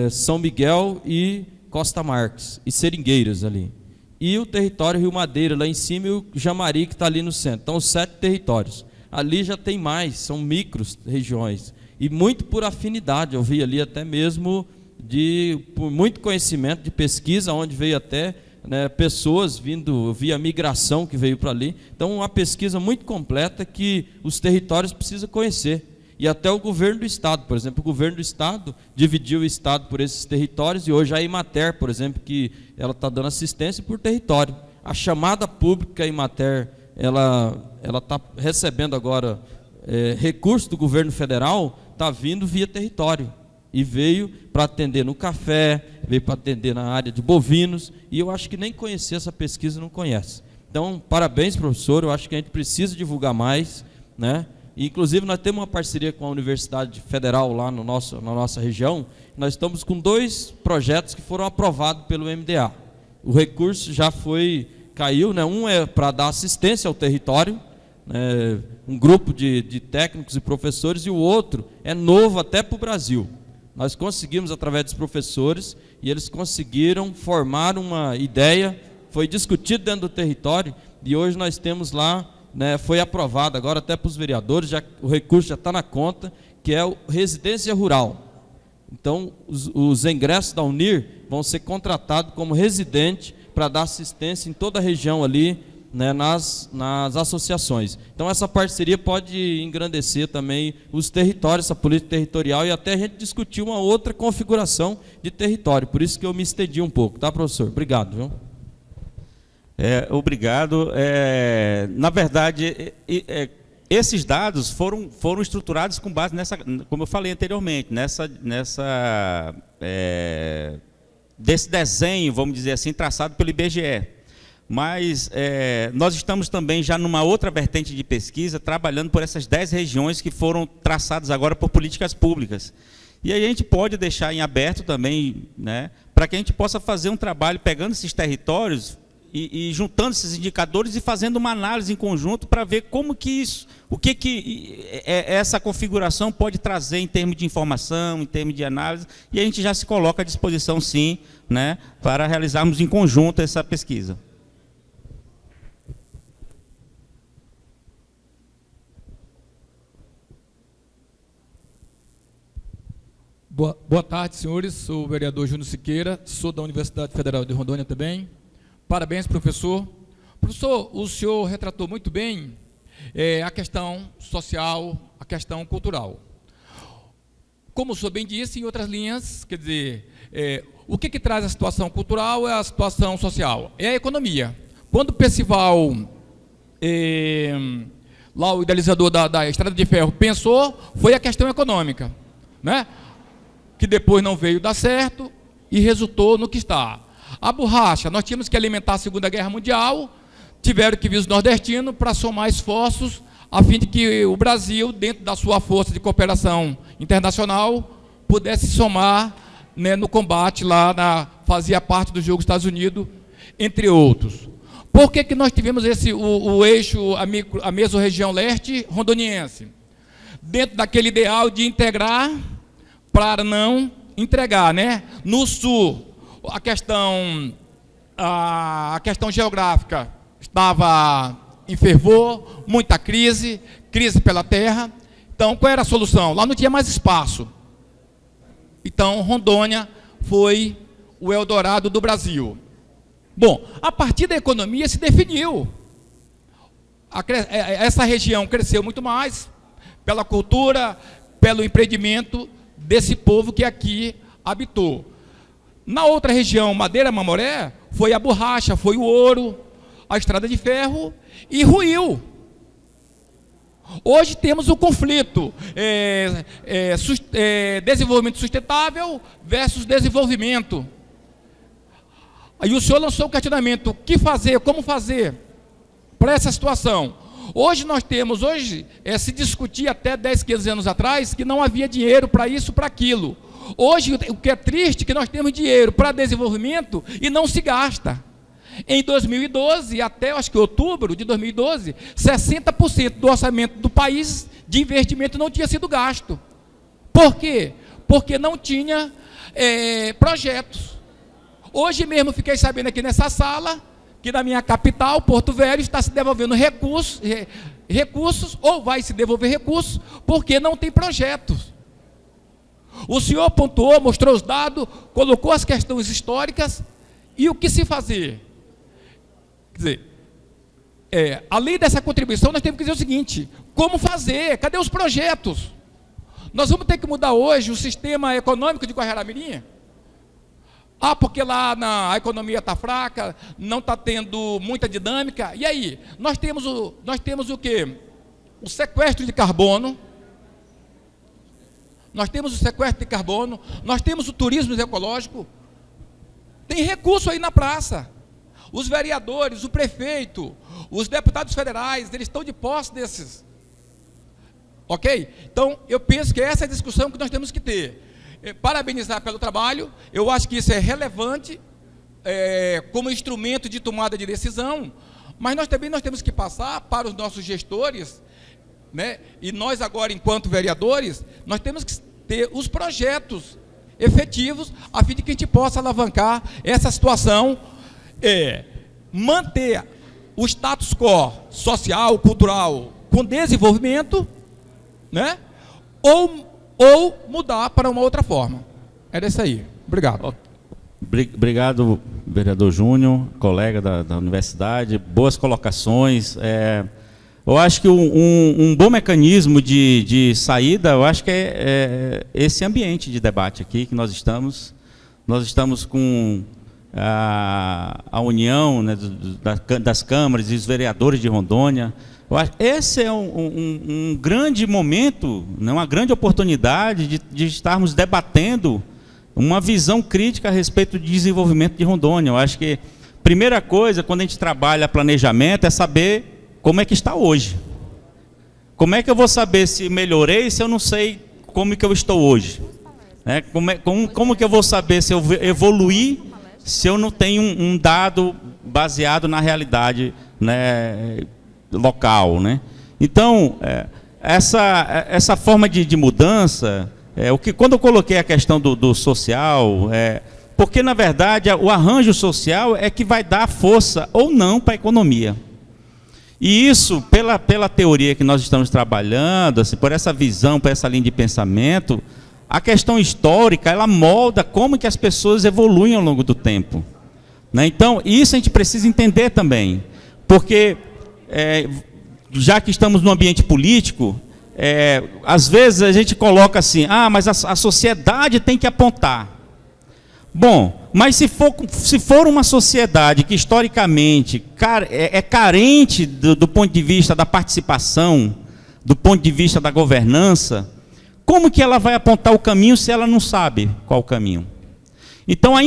São Miguel e Costa Marques, e Seringueiras ali. E o território Rio Madeira lá em cima e o Jamari, que está ali no centro. Então, os 7 territórios. Ali já tem mais, são micros regiões. E muito por afinidade, eu vi ali até mesmo por muito conhecimento de pesquisa, onde veio até, né, pessoas vindo, eu vi a migração que veio para ali. Então, uma pesquisa muito completa que os territórios precisam conhecer. E até o governo do estado, por exemplo, o governo do estado dividiu o estado por esses territórios, e hoje a Imater, por exemplo, que ela está dando assistência por território. A chamada pública a Imater, ela está recebendo agora recurso do governo federal, está vindo via território. E veio para atender no café, veio para atender na área de bovinos, e eu acho que nem conhecer essa pesquisa não conhece. Então, parabéns, professor, eu acho que a gente precisa divulgar mais, né? Inclusive, nós temos uma parceria com a Universidade Federal lá na nossa região. Nós estamos com 2 projetos que foram aprovados pelo MDA. O recurso já caiu, né? Um é para dar assistência ao território, né? Um grupo de técnicos e professores, e o outro é novo até para o Brasil. Nós conseguimos, através dos professores, e eles conseguiram formar uma ideia, foi discutido dentro do território, e hoje nós temos lá, né, foi aprovado agora até para os vereadores, o recurso já está na conta, que é o Residência Rural. Então, os ingressos da UNIR vão ser contratados como residente para dar assistência em toda a região ali, né, nas associações. Então, essa parceria pode engrandecer também os territórios, essa política territorial, e até a gente discutir uma outra configuração de território. Por isso que eu me estendi um pouco, tá, professor? Obrigado, viu? Obrigado. Na verdade, esses dados foram estruturados com base nessa, como eu falei anteriormente, desse desenho, vamos dizer assim, traçado pelo IBGE. Mas nós estamos também já numa outra vertente de pesquisa, trabalhando por essas 10 regiões que foram traçadas agora por políticas públicas. E aí a gente pode deixar em aberto também, né, para que a gente possa fazer um trabalho pegando esses territórios e juntando esses indicadores e fazendo uma análise em conjunto para ver como que isso, o que essa configuração pode trazer em termos de informação, em termos de análise, e a gente já se coloca à disposição, sim, né, para realizarmos em conjunto essa pesquisa. Boa tarde, senhores. Sou o vereador Júnior Siqueira, sou da Universidade Federal de Rondônia também. Parabéns, professor. Professor, o senhor retratou muito bem a questão social, a questão cultural. Como o senhor bem disse, em outras linhas, quer dizer, o que traz a situação cultural é a situação social, é a economia. Quando o Percival, lá o idealizador da Estrada de Ferro, pensou, foi a questão econômica, né? Que depois não veio dar certo e resultou no que está. A borracha, nós tínhamos que alimentar a Segunda Guerra Mundial, tiveram que vir os nordestinos para somar esforços a fim de que o Brasil, dentro da sua força de cooperação internacional, pudesse somar, né, no combate lá, fazia parte do jogo Estados Unidos, entre outros. Por que nós tivemos o eixo, a mesorregião leste rondoniense? Dentro daquele ideal de integrar para não entregar, né? No sul, a questão geográfica estava em fervor, muita crise pela terra. Então, qual era a solução? Lá não tinha mais espaço. Então, Rondônia foi o Eldorado do Brasil. Bom, a partir da economia se definiu. Essa região cresceu muito mais pela cultura, pelo empreendimento desse povo que aqui habitou. Na outra região, Madeira, Mamoré, foi a borracha, foi o ouro, a estrada de ferro e ruiu. Hoje temos o conflito desenvolvimento sustentável versus desenvolvimento. Aí o senhor lançou o questionamento, o que fazer, como fazer para essa situação? Hoje nós temos, se discutia até 10, 15 anos atrás, que não havia dinheiro para isso, para aquilo. Hoje, o que é triste é que nós temos dinheiro para desenvolvimento e não se gasta. Em 2012, até acho que outubro de 2012, 60% do orçamento do país de investimento não tinha sido gasto. Por quê? Porque não tinha projetos. Hoje mesmo fiquei sabendo aqui nessa sala que na minha capital, Porto Velho, está se devolvendo recursos, ou vai se devolver recursos, porque não tem projetos. O senhor pontuou, mostrou os dados, colocou as questões históricas, e o que se fazer? Quer dizer, além dessa contribuição, nós temos que dizer o seguinte, como fazer? Cadê os projetos? Nós vamos ter que mudar hoje o sistema econômico de Guajará-Mirim? Porque lá a economia está fraca, não está tendo muita dinâmica. E aí? Nós temos o quê? O sequestro de carbono. Nós temos o sequestro de carbono. Nós temos o turismo ecológico. Tem recurso aí na praça. Os vereadores, o prefeito, os deputados federais, eles estão de posse desses. Ok? Então, eu penso que essa é a discussão que nós temos que ter. Parabenizar pelo trabalho, eu acho que isso é relevante como instrumento de tomada de decisão, mas nós também temos que passar para os nossos gestores, né? E nós agora, enquanto vereadores, nós temos que ter os projetos efetivos, a fim de que a gente possa alavancar essa situação, manter o status quo social, cultural, com desenvolvimento, né? Ou mudar para uma outra forma. Era isso aí. Obrigado. Obrigado, vereador Júnior, colega da universidade. Boas colocações. Eu acho que um bom mecanismo de saída, eu acho que é esse ambiente de debate aqui que nós estamos. Nós estamos com a união, né, das câmaras e os vereadores de Rondônia. Eu acho que esse é um grande momento, uma grande oportunidade de estarmos debatendo uma visão crítica a respeito do desenvolvimento de Rondônia. Eu acho que a primeira coisa, quando a gente trabalha planejamento, é saber como é que está hoje. Como é que eu vou saber se melhorei, se eu não sei como que eu estou hoje? Como que eu vou saber se eu evoluí, se eu não tenho um dado baseado na realidade, né, local, né? Então, essa forma de mudança, quando eu coloquei a questão do social, porque na verdade o arranjo social é que vai dar força ou não para a economia. E isso, pela teoria que nós estamos trabalhando, assim, por essa visão, por essa linha de pensamento, a questão histórica, ela molda como que as pessoas evoluem ao longo do tempo, né? Então, isso a gente precisa entender também, porque, já que estamos no ambiente político, às vezes a gente coloca assim, mas a sociedade tem que apontar. Bom, mas se for uma sociedade que historicamente é carente do ponto de vista da participação, do ponto de vista da governança, como que ela vai apontar o caminho se ela não sabe qual o caminho? Então é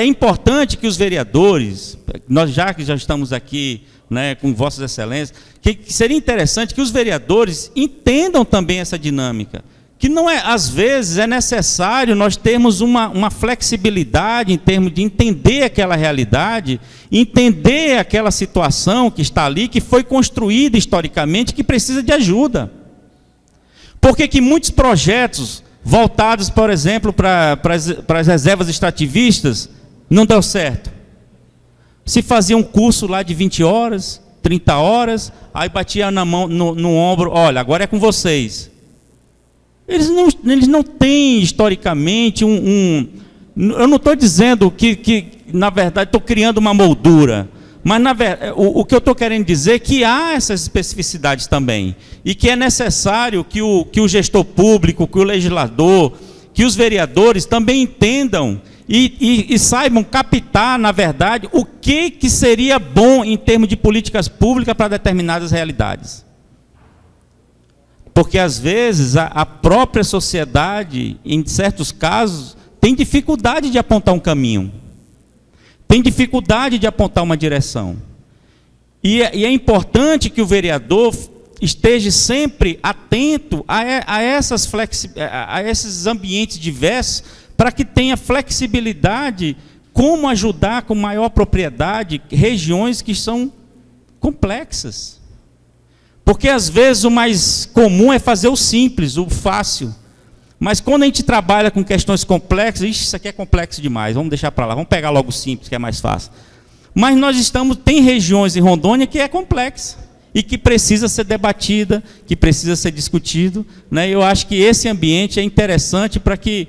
importante que os vereadores, nós já estamos aqui, né, com vossas excelências, que seria interessante que os vereadores entendam também essa dinâmica, que não é, às vezes é necessário nós termos uma flexibilidade em termos de entender aquela realidade, entender aquela situação que está ali, que foi construída historicamente, que precisa de ajuda. Por que muitos projetos voltados, por exemplo, para as reservas extrativistas, não deu certo? Se fazia um curso lá de 20 horas, 30 horas, aí batia na mão, no ombro, olha, agora é com vocês. Eles não têm, historicamente, eu não estou dizendo que na verdade, estou criando uma moldura, mas, o que eu estou querendo dizer é que há essas especificidades também, e que é necessário que o gestor público, que o legislador, que os vereadores também entendam e saibam captar, na verdade, o que seria bom em termos de políticas públicas para determinadas realidades. Porque, às vezes, a própria sociedade, em certos casos, tem dificuldade de apontar um caminho, tem dificuldade de apontar uma direção. E é importante que o vereador esteja sempre atento a esses ambientes diversos, para que tenha flexibilidade, como ajudar com maior propriedade regiões que são complexas. Porque, às vezes, o mais comum é fazer o simples, o fácil. Mas, quando a gente trabalha com questões complexas, isso aqui é complexo demais, vamos deixar para lá, vamos pegar logo o simples, que é mais fácil. Mas tem regiões em Rondônia que é complexa, e que precisa ser debatida, que precisa ser discutido, né? Eu acho que esse ambiente é interessante para que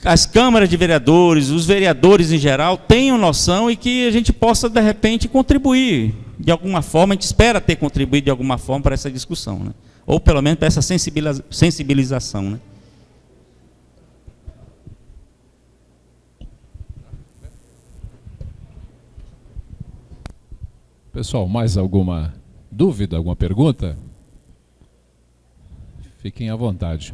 as câmaras de vereadores, os vereadores em geral, tenham noção e que a gente possa, de repente, contribuir de alguma forma. A gente espera ter contribuído de alguma forma para essa discussão, né? Ou pelo menos para essa sensibilização, né? Pessoal, mais alguma dúvida, alguma pergunta? Fiquem à vontade.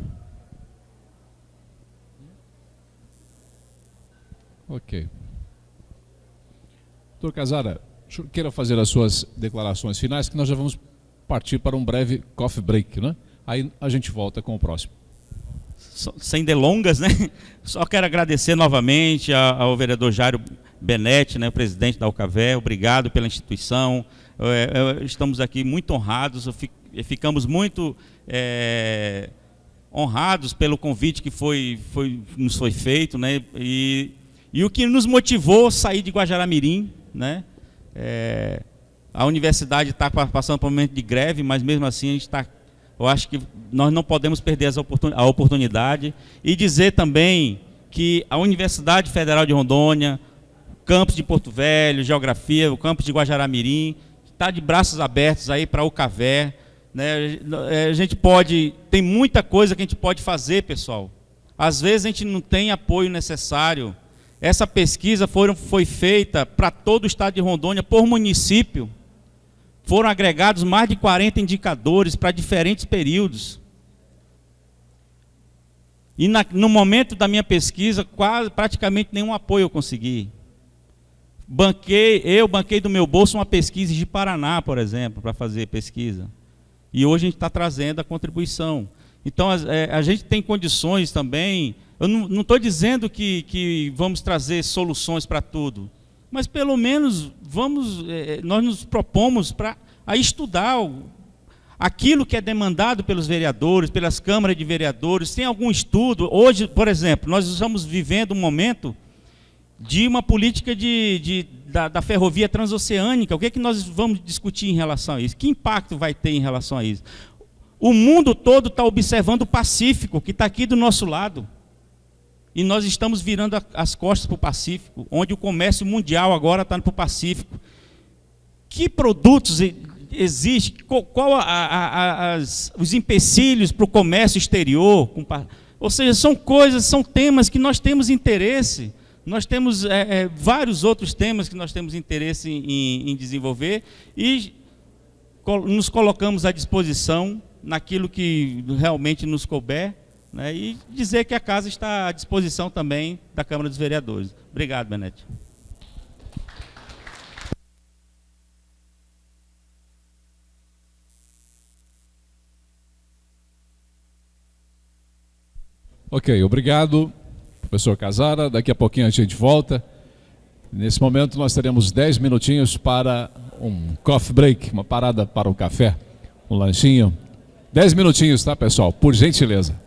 Ok. Doutor Casara, o senhor queira fazer as suas declarações finais, que nós já vamos partir para um breve coffee break, né? Aí a gente volta com o próximo. Sem delongas, né? Só quero agradecer novamente ao vereador Jairo Benetti, né, o presidente da UCAVÉ, obrigado pela instituição. Estamos aqui muito honrados, ficamos muito honrados pelo convite que nos foi feito, né? E o que nos motivou a sair de Guajará-Mirim, né? A universidade está passando por um momento de greve, mas mesmo assim a gente está. Eu acho que nós não podemos perder a oportunidade. E dizer também que a Universidade Federal de Rondônia, o campus de Porto Velho, Geografia, o campus de Guajará-Mirim, está de braços abertos aí para a UCAVÉ, né? A gente tem muita coisa que a gente pode fazer, pessoal. Às vezes a gente não tem apoio necessário. Essa pesquisa foi feita para todo o estado de Rondônia, por município. Foram agregados mais de 40 indicadores para diferentes períodos. E no momento da minha pesquisa, praticamente nenhum apoio eu consegui. Eu banquei do meu bolso uma pesquisa de Paraná, por exemplo, para fazer pesquisa. E hoje a gente está trazendo a contribuição. Então, a gente tem condições também. Eu não estou dizendo que vamos trazer soluções para tudo, mas pelo menos nós nos propomos a estudar aquilo que é demandado pelos vereadores, pelas câmaras de vereadores. Tem algum estudo? Hoje, por exemplo, nós estamos vivendo um momento de uma política da ferrovia transoceânica. O que é que nós vamos discutir em relação a isso? Que impacto vai ter em relação a isso? O mundo todo está observando o Pacífico, que está aqui do nosso lado. E nós estamos virando as costas para o Pacífico, onde o comércio mundial agora está para o Pacífico. Que produtos existem? Qual os empecilhos para o comércio exterior? Ou seja, são coisas, são temas que nós temos interesse. Nós temos vários outros temas que nós temos interesse em desenvolver e nos colocamos à disposição naquilo que realmente nos couber, né, e dizer que a casa está à disposição também da Câmara dos Vereadores. Obrigado, Benete. Ok, obrigado, professor Casara. Daqui a pouquinho a gente volta. Nesse momento nós teremos 10 minutinhos para um coffee break, uma parada para o café, um lanchinho. 10 minutinhos, tá, pessoal? Por gentileza.